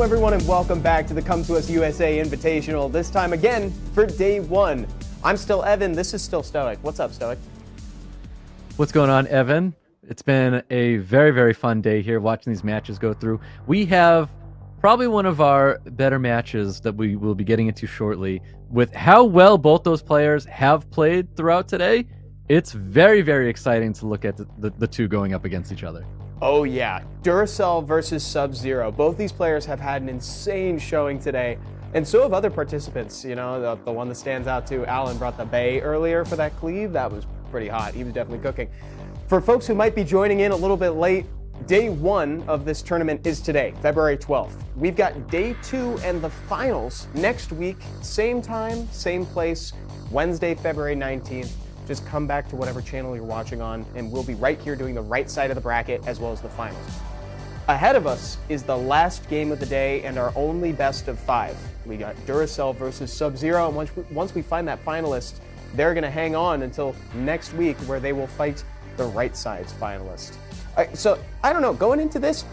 everyone, and welcome back to the COM2US USA Invitational, this time again for day one. I'm still Evan, this is still Stoic. What's up, Stoic? What's going on, Evan? It's been a very, very fun day here watching these matches go through. We have probably one of our better matches that we will be getting into shortly. With how well both those players have played throughout today, it's very, very exciting to look at the two going up against each other. Oh yeah, Duracell versus Sub-Zero. Both these players have had an insane showing today, and so have other participants. You know, the one that stands out to Alan brought the Bay earlier for that cleave. That was pretty hot. He was definitely cooking. For folks who might be joining in a little bit late, day one of this tournament is today, February 12th. We've got day two and the finals next week, same time, same place, Wednesday, February 19th. Just come back to whatever channel you're watching on, and we'll be right here doing the right side of the bracket as well as the finals. Ahead of us is the last game of the day and our only best of five. We got Duracell versus Sub-Zero, and once we find that finalist, they're going to hang on until next week where they will fight the right side's finalist. So, I don't know, going into this,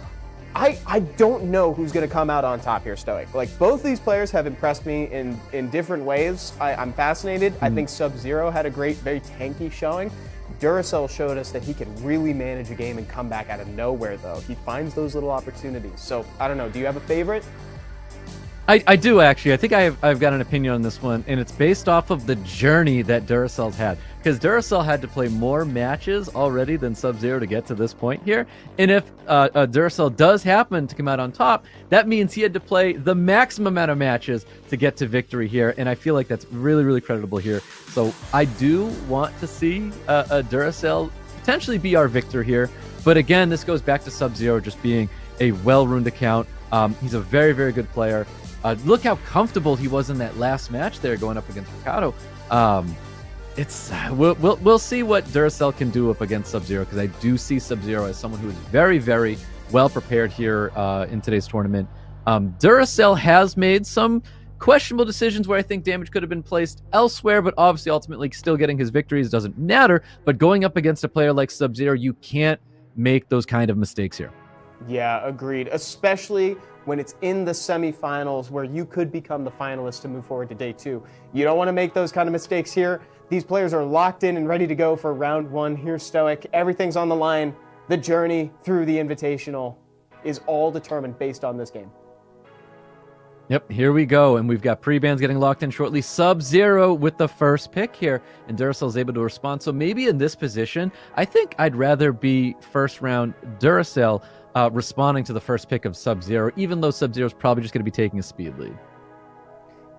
I don't know who's going to come out on top here, Stoic. Like, both these players have impressed me in different ways. I'm fascinated. I think Sub-Zero had a great, very tanky showing. Duracell showed us that he can really manage a game and come back out of nowhere, though. He finds those little opportunities. So, I don't know, do you have a favorite? I do, actually. I think I've got an opinion on this one, and it's based off of the journey that Duracell's had. Because Duracell had to play more matches already than Sub-Zero to get to this point here. And if Duracell does happen to come out on top, that means he had to play the maximum amount of matches to get to victory here. And I feel like that's really, really creditable here. So I do want to see Duracell potentially be our victor here. But again, this goes back to Sub-Zero just being a well-runed account. He's a very, very good player. Look how comfortable he was in that last match there going up against Ricardo. We'll see what Duracell can do up against Sub-Zero, because I do see Sub-Zero as someone who is very, very well prepared here in today's tournament. Duracell has made some questionable decisions where I think damage could have been placed elsewhere, but obviously ultimately still getting his victories doesn't matter. But going up against a player like Sub-Zero, you can't make those kind of mistakes here. Yeah, agreed. Especially when it's in the semifinals where you could become the finalist to move forward to day two. You don't want to make those kind of mistakes here. These players are locked in and ready to go for round one. Here's Stoic. Everything's on the line. The journey through the Invitational is all determined based on this game. Yep, here we go. And we've got pre-bans getting locked in shortly. Sub-Zero with the first pick here. And Duracell's able to respond. So maybe in this position, I think I'd rather be first round Duracell responding to the first pick of Sub-Zero, even though Sub-Zero's probably just going to be taking a speed lead.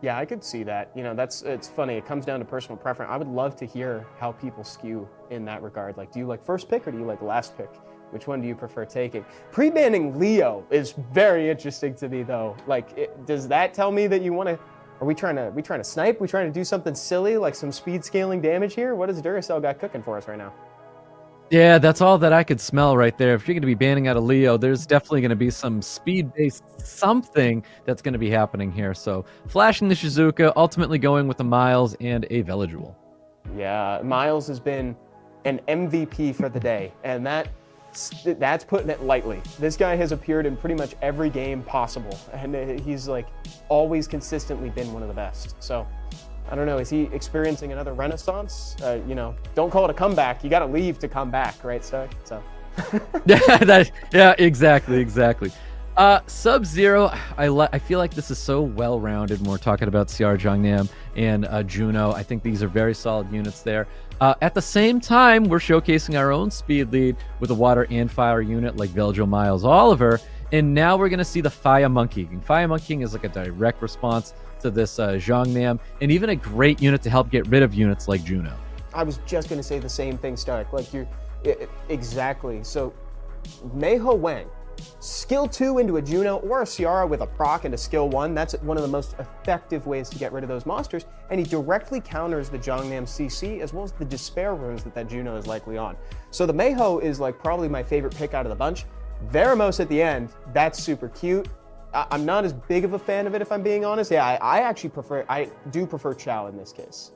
Yeah, I could see that. You know, it's funny. It comes down to personal preference. I would love to hear how people skew in that regard. Like, do you like first pick or do you like last pick? Which one do you prefer taking? Pre-banning Leo is very interesting to me, though. Like, does that tell me that you want to? Are we trying to snipe? We trying to do something silly, like some speed scaling damage here? What does Duracell got cooking for us right now? Yeah, that's all that I could smell right there. If you're going to be banning out a Leo, there's definitely going to be some speed-based something that's going to be happening here. So flashing the Shizuka, ultimately going with the Miles and a Veladrul. Yeah, Miles has been an MVP for the day, and that's putting it lightly. This guy has appeared in pretty much every game possible, and he's like always consistently been one of the best. So I don't know, is he experiencing another renaissance? You know, don't call it a comeback. You got to leave to come back, right? So. Yeah, exactly. Sub-Zero, I feel like this is so well-rounded when we're talking about CR Jongnam and Juno. I think these are very solid units there. At the same time, we're showcasing our own speed lead with a water and fire unit like Veladrul, Miles, Oliver. And now we're going to see the Fire Monkey. And Fire Monkeying is like a direct response to this Jongnam, and even a great unit to help get rid of units like Juno. I was just going to say the same thing, Stoic. Like, exactly. So, Meiho Wang, skill 2 into a Juno or a Ciara with a proc into skill 1. That's one of the most effective ways to get rid of those monsters. And he directly counters the Jongnam CC as well as the Despair runes that Juno is likely on. So the Meiho is like probably my favorite pick out of the bunch. Veramos at the end, that's super cute. I'm not as big of a fan of it, if I'm being honest. Yeah, I do prefer Chow in this case.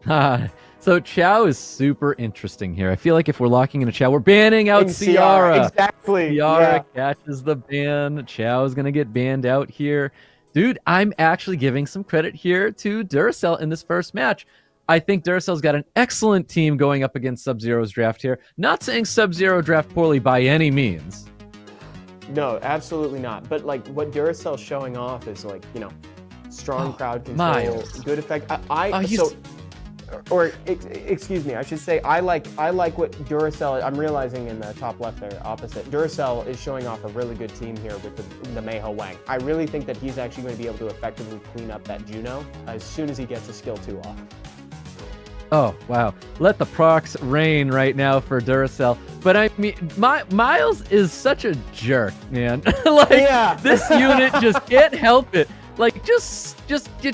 So Chow is super interesting here. I feel like if we're locking in a Chow, we're banning out Ciara. Exactly. Ciara catches the ban. Chow is going to get banned out here. Dude, I'm actually giving some credit here to Duracell in this first match. I think Duracell's got an excellent team going up against Sub-Zero's draft here. Not saying Sub-Zero draft poorly by any means. No, absolutely not. But like what Duracell's showing off is like, you know, strong crowd control, Miles. good effect. Excuse me, I should say I like what Duracell. I'm realizing in the top left there, opposite. Duracell is showing off a really good team here with the Meiho Wang. I really think that he's actually going to be able to effectively clean up that Juno as soon as he gets a skill 2 off. Oh, wow. Let the procs reign right now for Duracell. But I mean, Miles is such a jerk, man. This unit just can't help it. Like, just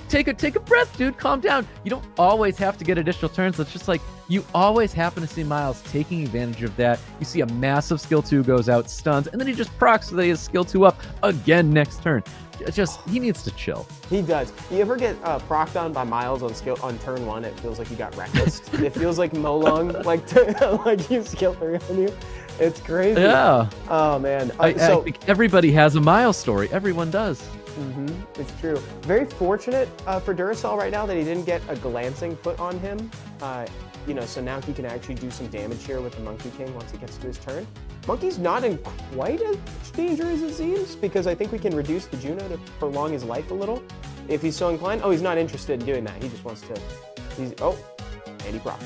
take a breath, dude. Calm down. You don't always have to get additional turns. It's just like you always happen to see Miles taking advantage of that. You see a massive skill 2 goes out, stuns, and then he just procs so that he has skill 2 up again next turn. He needs to chill. He does. You ever get procced on by Miles on turn 1? It feels like you got reckless. It feels like Molong like you skill 3 on you. It's crazy. Yeah. Oh man. I think everybody has a Miles story. Everyone does. It's true. Very fortunate for Duracell right now that he didn't get a glancing put on him. You know, so now he can actually do some damage here with the Monkey King once he gets to his turn. Monkey's not in quite as much danger as it seems because I think we can reduce the Juno to prolong his life a little if he's so inclined. Oh, he's not interested in doing that. He just wants to. And he procs.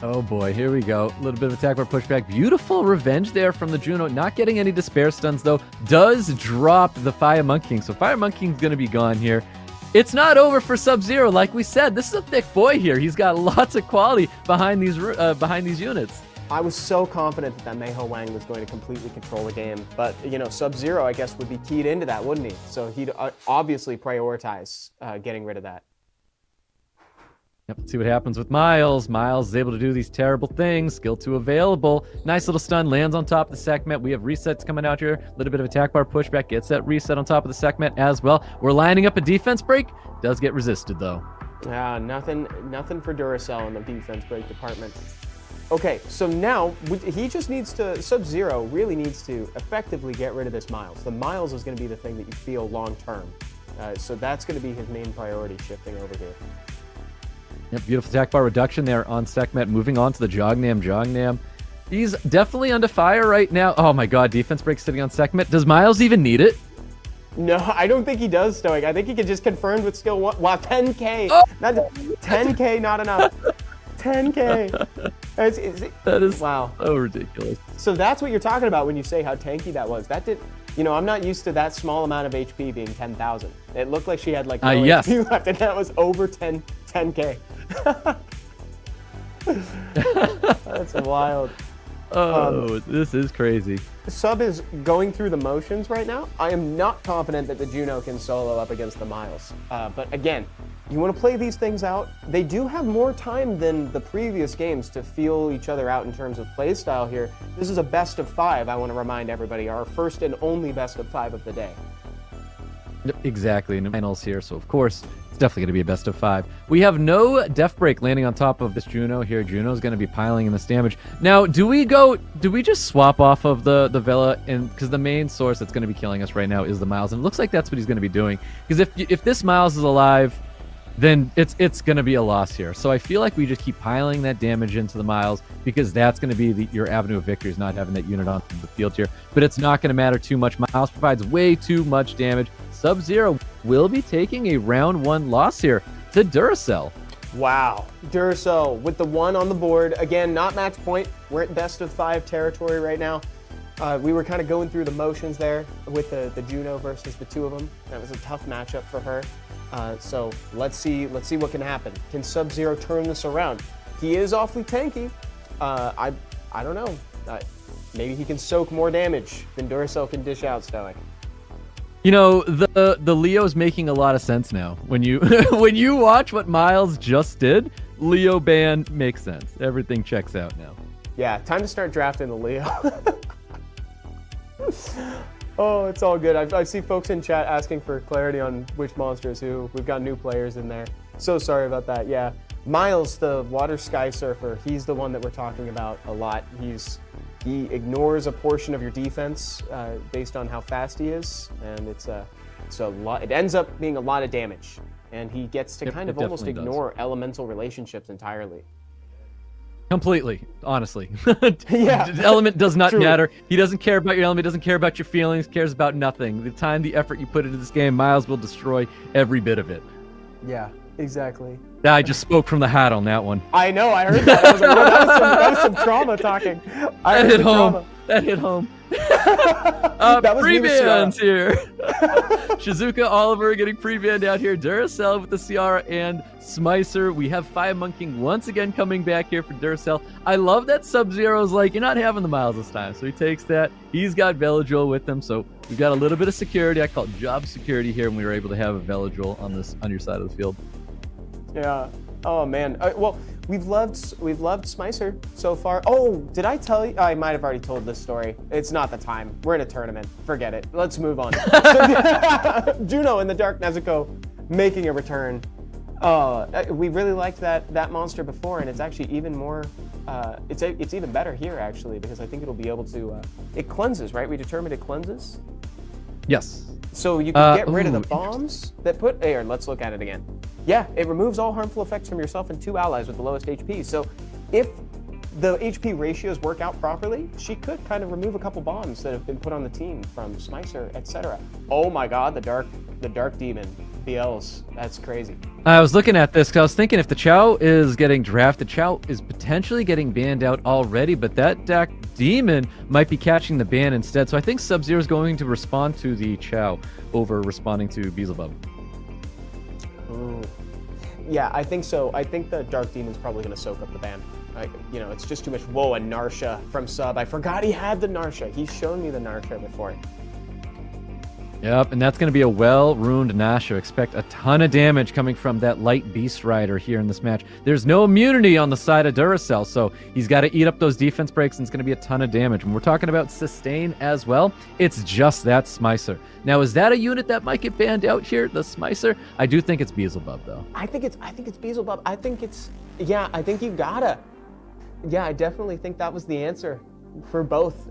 Oh boy, here we go. A little bit of attack bar pushback. Beautiful revenge there from the Juno. Not getting any despair stuns though. Does drop the Fire Monkey King. So Fire Monkey King's going to be gone here. It's not over for Sub-Zero. Like we said, this is a thick boy here. He's got lots of quality behind these units. I was so confident that Meiho Wang was going to completely control the game. But, you know, Sub-Zero, I guess, would be keyed into that, wouldn't he? So he'd obviously prioritize getting rid of that. Yep, let's see what happens with Miles. Miles is able to do these terrible things. Skill 2 available. Nice little stun. Lands on top of the Sekhmet. We have resets coming out here. A little bit of attack bar pushback. Gets that reset on top of the Sekhmet as well. We're lining up a defense break. Does get resisted, though. Nothing for Duracell in the defense break department. Okay, so now he just needs to, Sub-Zero really needs to effectively get rid of this Miles. The Miles is going to be the thing that you feel long term. So that's going to be his main priority shifting over here. Yep, beautiful attack bar reduction there on Sekhmet. Moving on to the Jognam. He's definitely under fire right now. Oh my god, defense break sitting on Sekhmet. Does Miles even need it? No, I don't think he does, Stoic. I think he can just confirm with skill 1. Wow, 10k. Oh! 10k, not enough. 10k. That is wow. So ridiculous. So that's what you're talking about when you say how tanky that was. That did, you know, I'm not used to that small amount of HP being 10,000. It looked like she had like no HP left, and that was over 10k. That's wild. Oh, this is crazy. Sub is going through the motions right now. I am not confident that the Juno can solo up against the Miles. But again, you want to play these things out. They do have more time than the previous games to feel each other out in terms of play style here. This is a best of 5, I want to remind everybody. Our first and only best of 5 of the day. Yep, exactly. And finals here, so of course, it's definitely going to be a best of 5. We have no Death Break landing on top of this Juno here. Juno's going to be piling in this damage. Now, do we just swap off of the Vela? Because the main source that's going to be killing us right now is the Miles. And it looks like that's what he's going to be doing. Because if this Miles is alive, then it's going to be a loss here. So I feel like we just keep piling that damage into the Miles because that's going to be your avenue of victory is not having that unit on the field here. But it's not going to matter too much. Miles provides way too much damage. Sub-Zero will be taking a round 1 loss here to Duracell. Wow. Duracell with the 1 on the board. Again, not match point. We're at best of 5 territory right now. We were kind of going through the motions there with the Juno versus the 2 of them. That was a tough matchup for her. So let's see what can happen. Can Sub-Zero turn this around? He is awfully tanky. I don't know. Maybe he can soak more damage than Duracell can dish out, Stoic. You know, the Leo's making a lot of sense now. When you when you watch what Miles just did, Leo ban makes sense. Everything checks out now. Yeah, time to start drafting the Leo. Oh, it's all good. I see folks in chat asking for clarity on which monster is who. We've got new players in there. So sorry about that. Yeah. Miles, the water sky surfer, he's the one that we're talking about a lot. He ignores a portion of your defense based on how fast he is, and it's a lot. It ends up being a lot of damage, and he gets to kind of almost ignore elemental relationships entirely. Completely, honestly. Yeah. The element does not Truly. matter. He doesn't care about your element, doesn't care about your feelings, cares about nothing. The time, the effort you put into this game, Miles will destroy every bit of it. Yeah, exactly. I just spoke from the hat on that one. I know, I heard that. I was like, well, that was some trauma talking. That hit home. That hit home. Pre-bans here. Shizuka Oliver getting pre-banned out here. Duracell with the Ciara and Smicer. We have Fire Monkeying once again coming back here for Duracell. I love that Sub-Zero's like, you're not having the Miles this time. So he takes that. He's got Veladril with him. So we've got a little bit of security. I call it job security here, and we were able to have a Veladril on your side of the field. Yeah. Oh man. Well, we've loved Smicer so far. Oh, did I tell you? I might have already told this story. It's not the time. We're in a tournament. Forget it. Let's move on. Juno in the Dark Nezuko making a return. We really liked that monster before, and it's actually even more. It's even better here actually, because I think it'll be able to. It cleanses, right? We determined it cleanses. Yes. So you can get rid of the bombs that put. Here, let's look at it again. Yeah, it removes all harmful effects from yourself and 2 allies with the lowest HP. So if the HP ratios work out properly, she could kind of remove a couple bombs that have been put on the team from Smicer, etc. Oh my god, the dark demon. BLs. That's crazy. I was looking at this because I was thinking if the Chow is getting drafted, Chow is potentially getting banned out already, but that Dark Demon might be catching the ban instead. So I think Sub-Zero is going to respond to the Chow over responding to Beelzebub. Ooh. Yeah, I think so. I think the Dark Demon's probably going to soak up the ban. It's just too much. Whoa, a Narsha from Sub. I forgot he had the Narsha. He's shown me the Narsha before. Yep, and that's going to be a well-ruined Nasha. Expect a ton of damage coming from that light Beast Rider here in this match. There's no immunity on the side of Duracell, so he's got to eat up those defense breaks, and it's going to be a ton of damage. When we're talking about sustain as well, it's just that Smicer. Now, is that a unit that might get banned out here, the Smicer? I do think it's Beelzebub, though. I think it's Beelzebub. I think you gotta. Yeah, I definitely think that was the answer for both,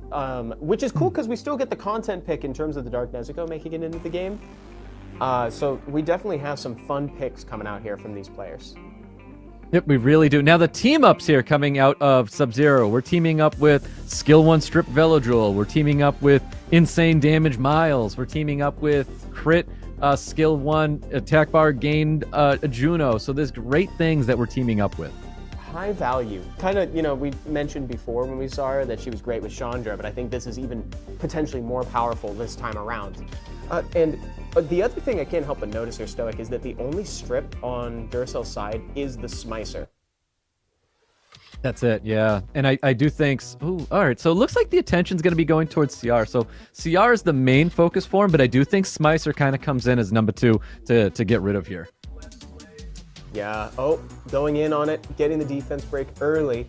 which is cool because we still get the content pick in terms of the Dark Nezuko making it into the game. So we definitely have some fun picks coming out here from these players. Yep, we really do. Now the team-ups here coming out of Sub-Zero. We're teaming up with Skill 1 Strip Veladril. We're teaming up with Insane Damage Miles. We're teaming up with Crit Skill 1 Attack Bar Gained Juno. So there's great things that we're teaming up with. High value. Kind of, we mentioned before when we saw her that she was great with Chandra, but I think this is even potentially more powerful this time around. And the other thing I can't help but notice here, Stoic, is that the only strip on Duracell's side is the Smicer. That's it, yeah. And I do think... Ooh, all right, so it looks like the attention's going to be going towards CR. So CR is the main focus for him, but I do think Smicer kind of comes in as number 2 to get rid of here. Yeah, going in on it, getting the defense break early.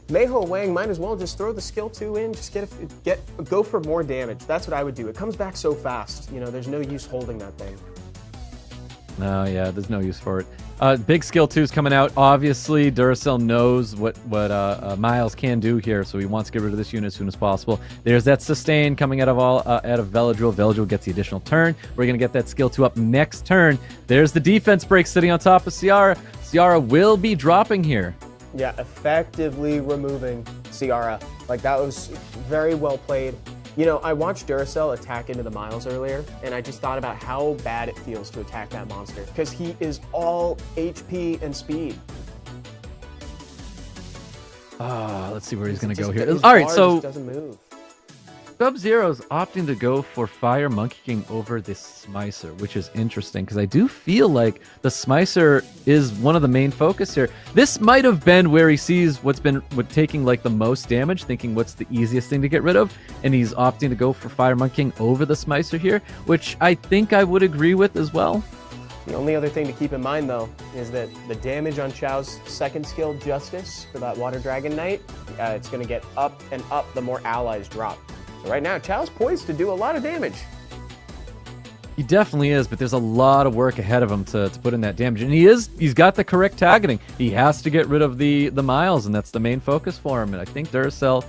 Meiho Wang might as well just throw the skill 2 in, just go for more damage. That's what I would do. It comes back so fast, there's no use holding that thing. No, yeah, there's no use for it. Big skill 2's coming out. Obviously, Duracell knows what Miles can do here, so he wants to get rid of this unit as soon as possible. There's that sustain coming out of Veladril. Veladril gets the additional turn. We're gonna get that skill 2 up next turn. There's the defense break sitting on top of Ciara. Ciara will be dropping here. Yeah, effectively removing Ciara. Like, that was very well played. I watched Duracell attack into the Miles earlier, and I just thought about how bad it feels to attack that monster, because he is all HP and speed. Let's see where he's going to go here. All right, so doesn't move. Sub-Zero's opting to go for Fire Monkey King over this Smicer, which is interesting because I do feel like the Smicer is one of the main focus here. This might have been where he sees what's taking like the most damage, thinking what's the easiest thing to get rid of, and he's opting to go for Fire Monkey King over the Smicer here, which I think I would agree with as well. The only other thing to keep in mind, though, is that the damage on Chao's second skill, Justice, for that Water Dragon Knight, it's going to get up and up the more allies drop. So right now, Chao's poised to do a lot of damage. He definitely is, but there's a lot of work ahead of him to put in that damage. And he's got the correct targeting. He has to get rid of the miles, and that's the main focus for him. And I think Duracell,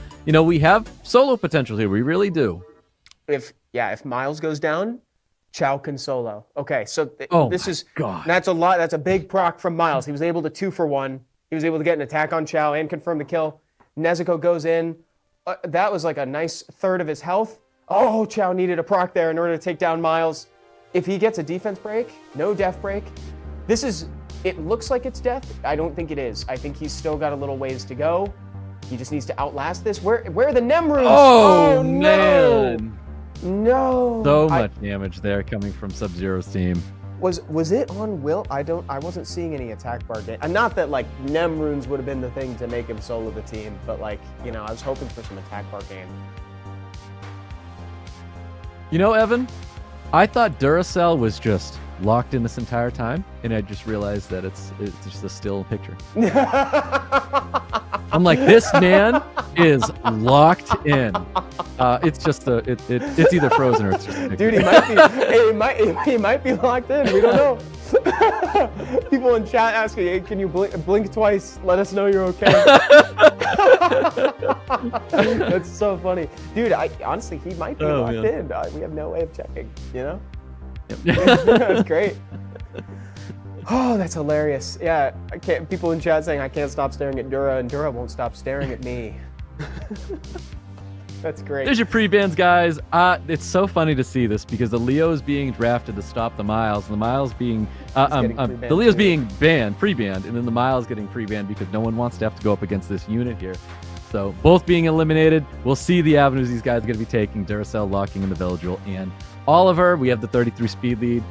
we have solo potential here. We really do. If Miles goes down, Chow can solo. Okay, so God. That's a lot. That's a big proc from Miles. He was able to 2-for-1. He was able to get an attack on Chow and confirm the kill. Nezuko goes in. That was like a nice third of his health. Oh, Chow needed a proc there in order to take down Miles. If he gets a defense break, no death break, it looks like it's death. I don't think it is. I think he's still got a little ways to go. He just needs to outlast this. Where are the Nem runes? Oh man. No. So much damage there coming from Sub-Zero's team. Was it on Will? I wasn't seeing any attack bar gain. Not that like Nem runes would have been the thing to make him solo the team, but like, I was hoping for some attack bar gain. Evan, I thought Duracell was just locked in this entire time, and I just realized that it's just a still picture. I'm like, this man is locked in. It's just it's either frozen or it's just a picture. Dude, he might be locked in. We don't know. People in chat asking, hey, can you blink twice? Let us know you're okay. That's so funny. Dude, honestly, he might be locked in. We have no way of checking, Yep. That's great. Oh, that's hilarious. Yeah, people in chat saying I can't stop staring at Dura, and Dura won't stop staring at me. That's great. There's your pre-bans, guys. It's so funny to see this because the Leo is being drafted to stop the Miles, and the Miles being the Leo's being pre-banned, and then the Miles getting pre-banned because no one wants to have to go up against this unit here. So both being eliminated. We'll see the avenues these guys are going to be taking. Duracell locking in the Villagel and Oliver. We have the 33 speed lead.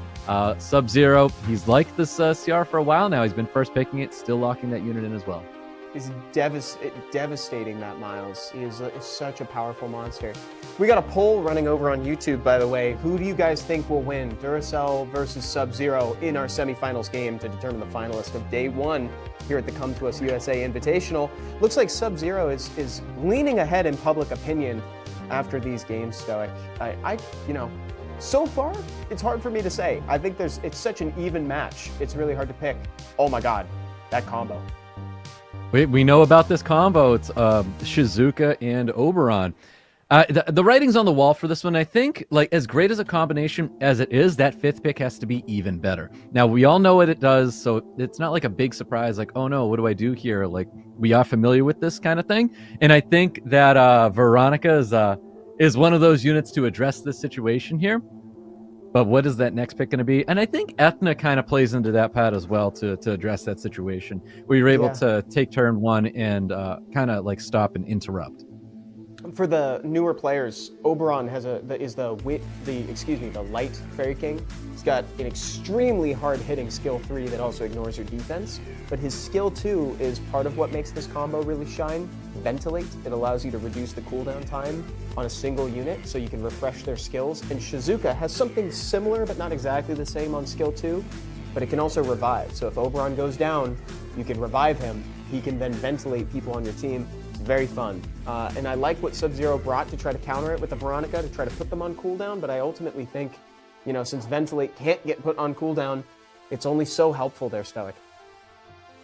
Sub-Zero, he's liked this CR for a while now. He's been first picking it, still locking that unit in as well. He's devastating, that Miles. He is such a powerful monster. We got a poll running over on YouTube, by the way. Who do you guys think will win, Duracell versus Sub-Zero, in our semifinals game to determine the finalist of day one here at the COM2US USA Invitational? Looks like Sub-Zero is leaning ahead in public opinion after these games, Stoic. So far, it's hard for me to say. I think it's such an even match. It's really hard to pick. Oh my God, that combo. We know about this combo. It's Shizuka and Oberon. The writing's on the wall for this one. I think, like, as great as a combination as it is, that fifth pick has to be even better. Now, we all know what it does, so it's not like a big surprise, like, oh no, what do I do here? Like, we are familiar with this kind of thing. And I think that Veronica is one of those units to address this situation here. But what is that next pick going to be? And I think Ethna kind of plays into that part as well to address that situation, where you're able to take turn one and kind of like stop and interrupt. For the newer players, Oberon is the light Fairy King. He's got an extremely hard-hitting skill 3 that also ignores your defense, but his skill 2 is part of what makes this combo really shine. Ventilate. It allows you to reduce the cooldown time on a single unit so you can refresh their skills. And Shizuka has something similar but not exactly the same on skill 2, but it can also revive. So if Oberon goes down, you can revive him. He can then ventilate people on your team. It's very fun. And I like what Sub-Zero brought to try to counter it with the Veronica, to try to put them on cooldown, but I ultimately think, since Ventilate can't get put on cooldown, it's only so helpful there, Stoic.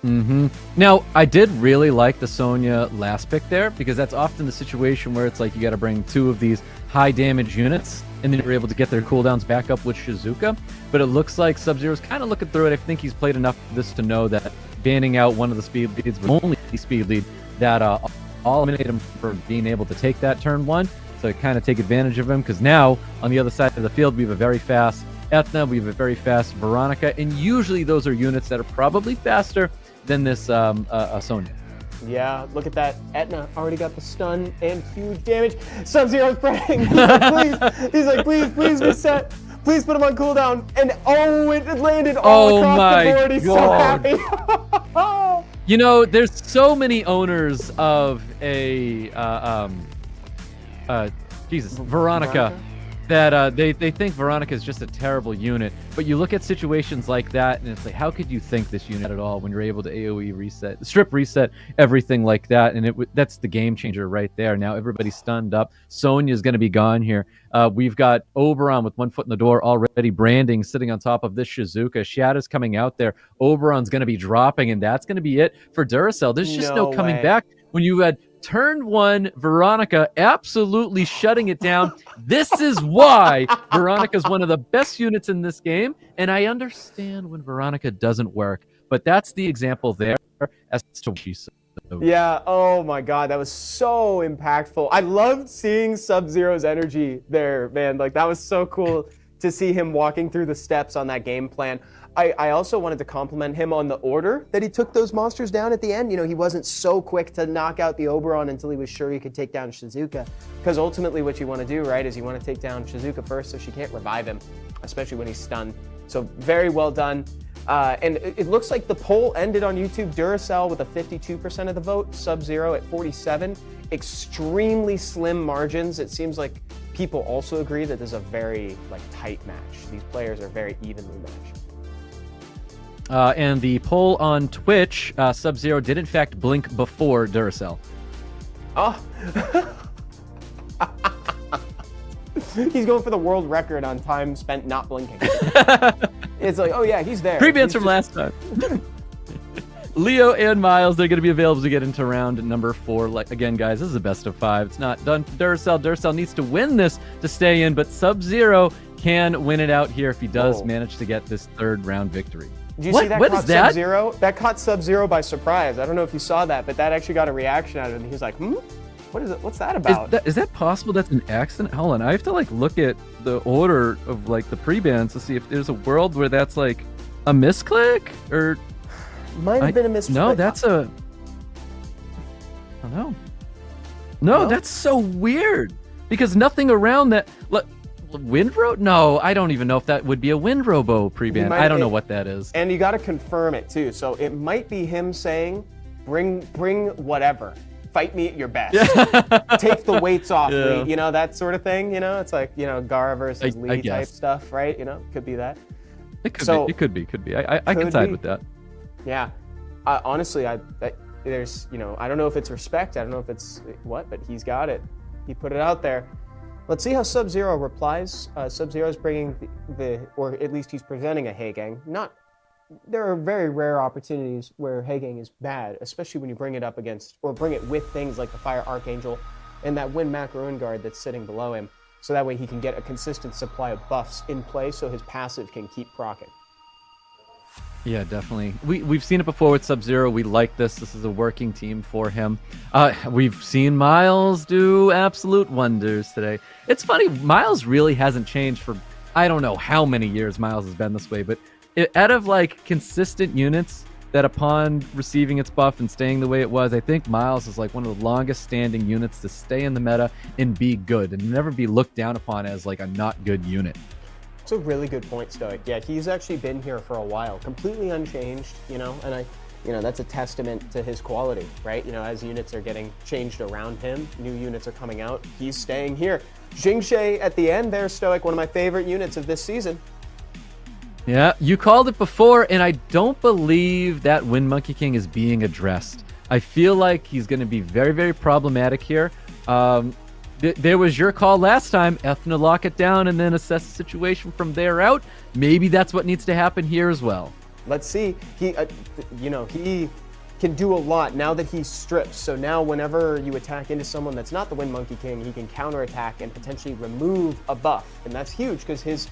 Mm-hmm. Now, I did really like the Sonya last pick there, because that's often the situation where it's like you got to bring two of these high damage units, and then you're able to get their cooldowns back up with Shizuka. But it looks like Sub-Zero's kind of looking through it. I think he's played enough of this to know that banning out one of the speed leads was only the speed lead that all eliminate him for being able to take that turn one. So kind of take advantage of him, because now on the other side of the field we have a very fast Ethna, we have a very fast Veronica, and usually those are units that are probably faster than this Sonya. Yeah, look at that. Etna already got the stun and huge damage. Sub-Zero's praying. He's like, please reset. Please put him on cooldown. And it landed all across the board. He's so happy. There's so many owners of a Veronica that they think Veronica is just a terrible unit, but you look at situations like that, and it's like, how could you think this unit at all when you're able to AOE reset, strip reset, everything like that, and that's the game changer right there. Now everybody's stunned up. Sonya's going to be gone here. We've got Oberon with one foot in the door already. Branding sitting on top of this Shizuka. Shadow's coming out there. Oberon's going to be dropping, and that's going to be it for Duracell. There's just no coming back when you had turn one Veronica absolutely shutting it down. This is why Veronica's one of the best units in this game, and I understand when Veronica doesn't work, but that's the example there as to what she's. Yeah, oh my god, that was so impactful. I loved seeing Sub-Zero's energy there, man. Like, that was so cool to see him walking through the steps on that game plan. I also wanted to compliment him on the order that he took those monsters down at the end. You know, he wasn't so quick to knock out the Oberon until he was sure he could take down Shizuka. Because ultimately what you want to do, right, is you want to take down Shizuka first so she can't revive him, especially when he's stunned. So very well done. And it looks like the poll ended on YouTube. Duracell with a 52% of the vote, Sub-Zero at 47. Extremely slim margins. It seems like people also agree that this is a very tight match. These players are very evenly matched. And the poll on Twitch, Sub-Zero did in fact blink before Duracell. Oh. He's going for the world record on time spent not blinking. It's like, oh yeah, he's there. Pre-bans from last time. Leo and Miles, they're going to be available to get into round number 4. Like, again, guys, this is a best of 5. It's not done for Duracell. Duracell needs to win this to stay in, but Sub-Zero can win it out here if he does manage to get this third round victory. Did you see that caught Sub-Zero? That caught Sub-Zero by surprise. I don't know if you saw that, but that actually got a reaction out of it. And he was like, what is it? What's that about? Is that possible? That's an accident? Hold on. I have to look at the order of the pre-bans to see if there's a world where that's a misclick or... Might have been a misclick. No, that's a... I don't know. No, that's so weird. Because nothing around that... Windrow? No, I don't even know if that would be a Windrobo pre-ban. I don't know what that is. And you got to confirm it too. So it might be him saying, bring whatever. Fight me at your best. Take the weights off me. You know, that sort of thing. You know, it's like, Gara versus Lee type stuff, right? You know, could be that. It could be. I can side with that. Yeah. Honestly, there's, I don't know if it's respect. I don't know if it's what, but he's got it. He put it out there. Let's see how Sub-Zero replies. Sub-Zero is bringing or at least he's presenting a Heigang. There are very rare opportunities where Heigang is bad, especially when you bring it up against, or bring it with things like the Fire Archangel and that Wind Macaroon guard that's sitting below him. So that way he can get a consistent supply of buffs in play so his passive can keep proccing. Yeah, definitely. We've seen it before with Sub-Zero. We like this. This is a working team for him. We've seen Miles do absolute wonders today. It's funny, Miles really hasn't changed for, I don't know how many years Miles has been this way, but out of consistent units that upon receiving its buff and staying the way it was, I think Miles is one of the longest standing units to stay in the meta and be good and never be looked down upon as a not good unit. It's a really good point, Stoic. Yeah, he's actually been here for a while, completely unchanged, and that's a testament to his quality, right? As units are getting changed around him, new units are coming out, he's staying here. Jingxie at the end there, Stoic, one of my favorite units of this season. Yeah, you called it before, and I don't believe that Wind Monkey King is being addressed. I feel like he's going to be very, very problematic here. There was your call last time, Ethna lock it down and then assess the situation from there out. Maybe that's what needs to happen here as well. Let's see. He can do a lot now that he strips. So now whenever you attack into someone that's not the Wind Monkey King, he can counterattack and potentially remove a buff. And that's huge because his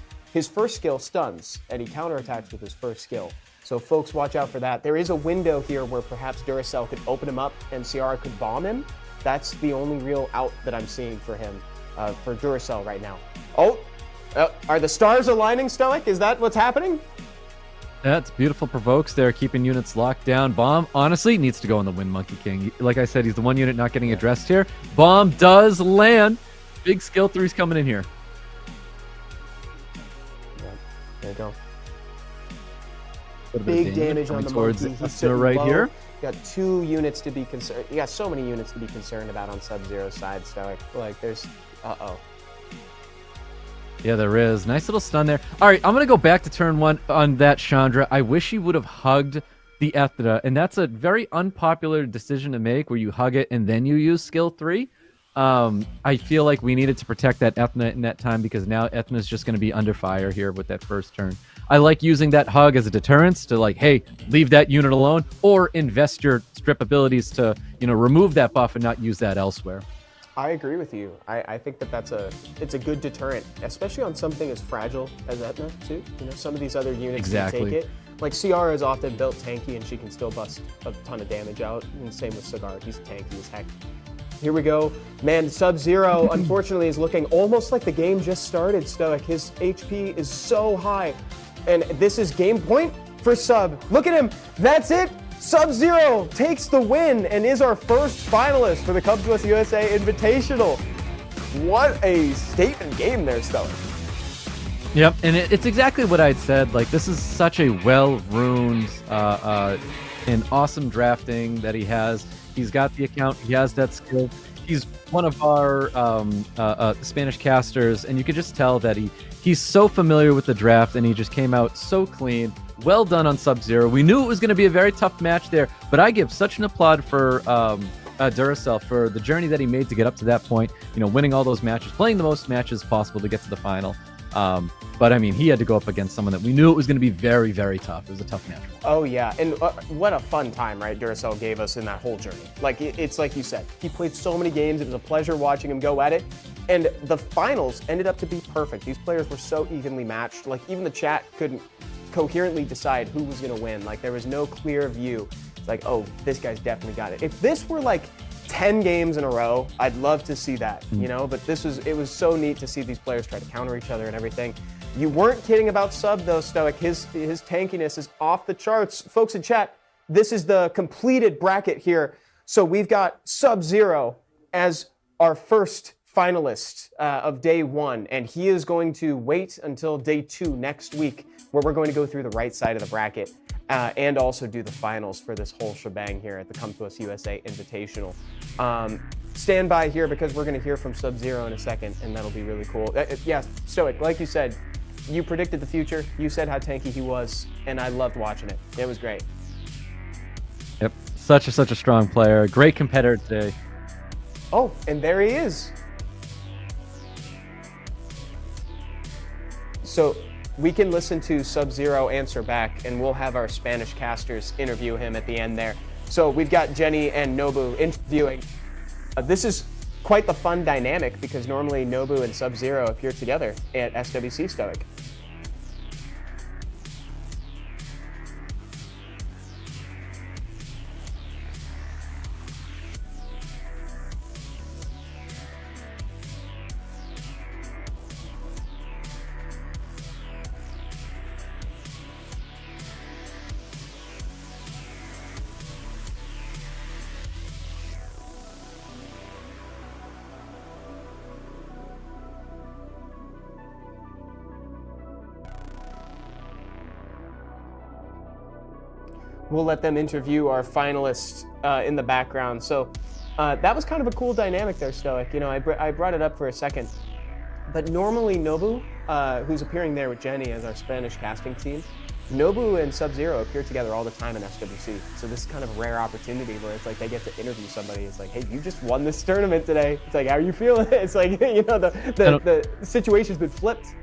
first skill stuns and he counterattacks with his first skill. So folks, watch out for that. There is a window here where perhaps Duracell could open him up and Ciara could bomb him. That's the only real out that I'm seeing for him, for Duracell right now. Are the stars aligning, Stoic? Is that what's happening? That's beautiful provokes there, keeping units locked down. Bomb, honestly, needs to go on the Wind Monkey King. Like I said, he's the one unit not getting addressed here. Bomb does land. Big skill 3's coming in here. Yeah, there you go. Big damage on the monkey. He's sitting right low. here. You got 2 units to be concerned. You got so many units to be concerned about on Sub-Zero's side, Stoic. There's, Yeah, there is. Nice little stun there. All right, I'm going to go back to turn 1 on that Chandra. I wish he would have hugged the Ethna, and that's a very unpopular decision to make where you hug it and then you use skill 3. I feel like we needed to protect that Ethna in that time because now Ethna's just going to be under fire here with that first turn. I like using that hug as a deterrence to like, hey, leave that unit alone or invest your strip abilities to, remove that buff and not use that elsewhere. I agree with you. I think it's a good deterrent, especially on something as fragile as Etna too. Some of these other units can take it. Like Ciara is often built tanky and she can still bust a ton of damage out. And same with Cigar, he's tanky as heck. Here we go. Man, Sub-Zero unfortunately is looking almost like the game just started, Stoic. His HP is so high. And this is game point for Sub. Look at him. That's it. Sub-Zero takes the win and is our first finalist for the COM2US USA Invitational. What a statement game there, Stoic. Yep, and it's exactly what I'd said. Like, this is such a well-ruined and awesome drafting that he has. He's got the account. He has that skill. He's one of our Spanish casters, and you could just tell that he's so familiar with the draft, and he just came out so clean. Well done on Sub-Zero. We knew it was going to be a very tough match there, but I give such an applaud for Duracell for the journey that he made to get up to that point. Winning all those matches, playing the most matches possible to get to the final. But I mean, he had to go up against someone that we knew it was going to be very, very tough. It was a tough match. Oh yeah, and what a fun time, right? Duracell gave us in that whole journey. Like it's like you said, he played so many games. It was a pleasure watching him go at it. And the finals ended up to be perfect. These players were so evenly matched. Like even the chat couldn't coherently decide who was going to win. Like there was no clear view. It's like, oh, this guy's definitely got it. If this were like 10 games in a row, I'd love to see that, but it was so neat to see these players try to counter each other and everything. You weren't kidding about Sub though, Stoic. His tankiness is off the charts. Folks in chat, this is the completed bracket here. So we've got Sub-Zero as our first finalist of day 1, and he is going to wait until day 2 next week, where we're going to go through the right side of the bracket and also do the finals for this whole shebang here at the COM2US USA Invitational. Stand by here because we're going to hear from Sub-Zero in a second, and that'll be really cool. Yeah, Stoic, like you said, you predicted the future. You said how tanky he was, and I loved watching it. It was great. Yep, such a strong player. Great competitor today. Oh, and there he is. So we can listen to Sub-Zero answer back, and we'll have our Spanish casters interview him at the end there. So we've got Jenny and Nobu interviewing. This is quite the fun dynamic because normally Nobu and Sub-Zero appear together at SWC, Stoic. We'll let them interview our finalists in the background. So that was kind of a cool dynamic there, Stoic. I brought it up for a second. But normally Nobu, who's appearing there with Jenny as our Spanish casting team, Nobu and Sub-Zero appear together all the time in SWC. So this is kind of a rare opportunity where it's like they get to interview somebody. It's like, hey, you just won this tournament today. It's like, how are you feeling? It's like, the situation's been flipped.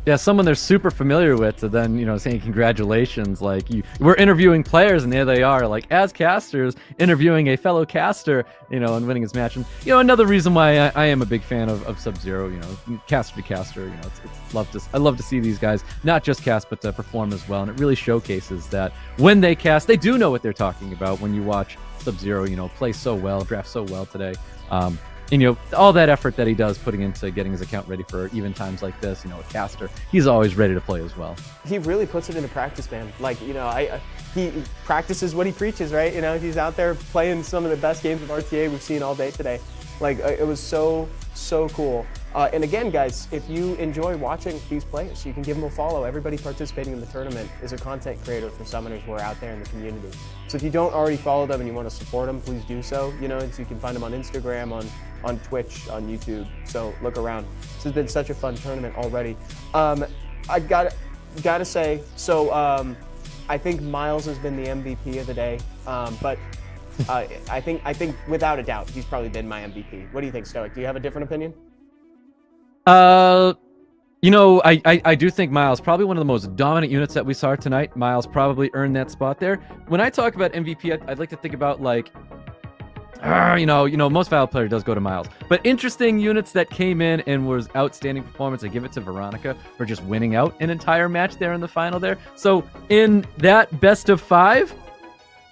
Yeah, someone they're super familiar with, so then, saying congratulations, like we're interviewing players and there they are, like as casters, interviewing a fellow caster, and winning his match. And, another reason why I am a big fan of Sub-Zero, caster to caster, I love to see these guys not just cast, but to perform as well. And it really showcases that when they cast, they do know what they're talking about when you watch Sub-Zero, play so well, draft so well today. And, all that effort that he does putting into getting his account ready for even times like this, a caster, he's always ready to play as well. He really puts it into practice, man. Like, he practices what he preaches, right? He's out there playing some of the best games of RTA we've seen all day today. Like, it was so So cool. And again, guys, if you enjoy watching these players, you can give them a follow. Everybody participating in the tournament is a content creator for summoners who are out there in the community. So if you don't already follow them and you want to support them, please do so. You know, so you can find them on Instagram, on Twitch, on YouTube. So look around. This has been such a fun tournament already. I gotta say, so I think Miles has been the MVP of the day, but I think without a doubt he's probably been my MVP. What do you think, Stoic? Do you have a different opinion? You know, I do think Miles, probably one of the most dominant units that we saw tonight. Miles probably earned that spot there. When I talk about MVP, I'd like to think about like, you know, most valuable player does go to Miles. But interesting units that came in and was outstanding performance, I give it to Veronica for just winning out an entire match there in the final there. So in that best of 5,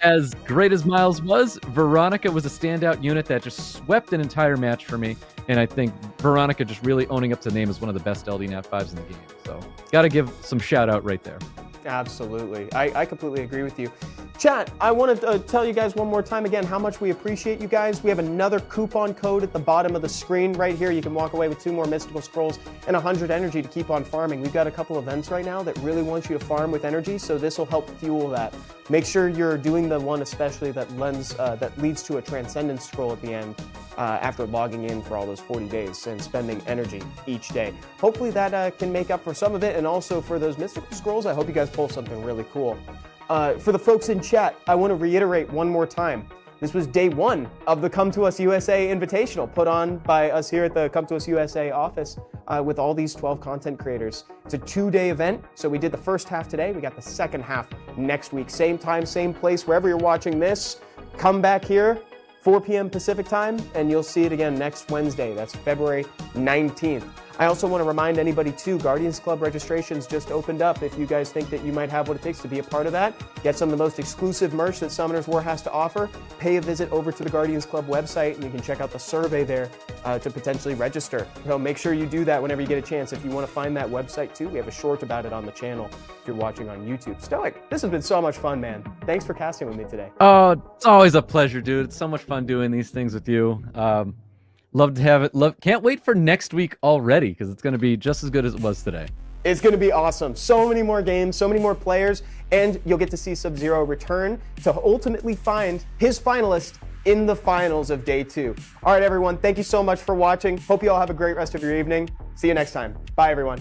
as great as Miles was, Veronica was a standout unit that just swept an entire match for me. And I think Veronica just really owning up to the name as one of the best LD Nat 5s in the game. So got to give some shout out right there. Absolutely. I completely agree with you. Chat, I want to tell you guys one more time again how much we appreciate you guys. We have another coupon code at the bottom of the screen right here. You can walk away with 2 more mystical scrolls and 100 energy to keep on farming. We've got a couple events right now that really want you to farm with energy, so this will help fuel that. Make sure you're doing the one especially that leads to a transcendence scroll at the end after logging in for all those 40 days and spending energy each day. Hopefully that can make up for some of it, and also for those mystical scrolls, I hope you guys pull something really cool. For the folks in chat, I want to reiterate one more time. This was day 1 of the COM2US USA Invitational put on by us here at the COM2US USA office with all these 12 content creators. It's a 2-day event, so we did the first half today. We got the second half next week. Same time, same place, wherever you're watching this. Come back here, 4 p.m. Pacific time, and you'll see it again next Wednesday. That's February 19th. I also want to remind anybody too, Guardians Club registrations just opened up. If you guys think that you might have what it takes to be a part of that, get some of the most exclusive merch that Summoners War has to offer, pay a visit over to the Guardians Club website, and you can check out the survey there to potentially register. So make sure you do that whenever you get a chance. If you want to find that website too, we have a short about it on the channel if you're watching on YouTube. Stoic, this has been so much fun, man. Thanks for casting with me today. Oh, it's always a pleasure, dude. It's so much fun doing these things with you. Love to have it. Can't wait for next week already, because it's going to be just as good as it was today. It's going to be awesome. So many more games, so many more players, and you'll get to see Sub-Zero return to ultimately find his finalist in the finals of day 2. All right, everyone. Thank you so much for watching. Hope you all have a great rest of your evening. See you next time. Bye, everyone.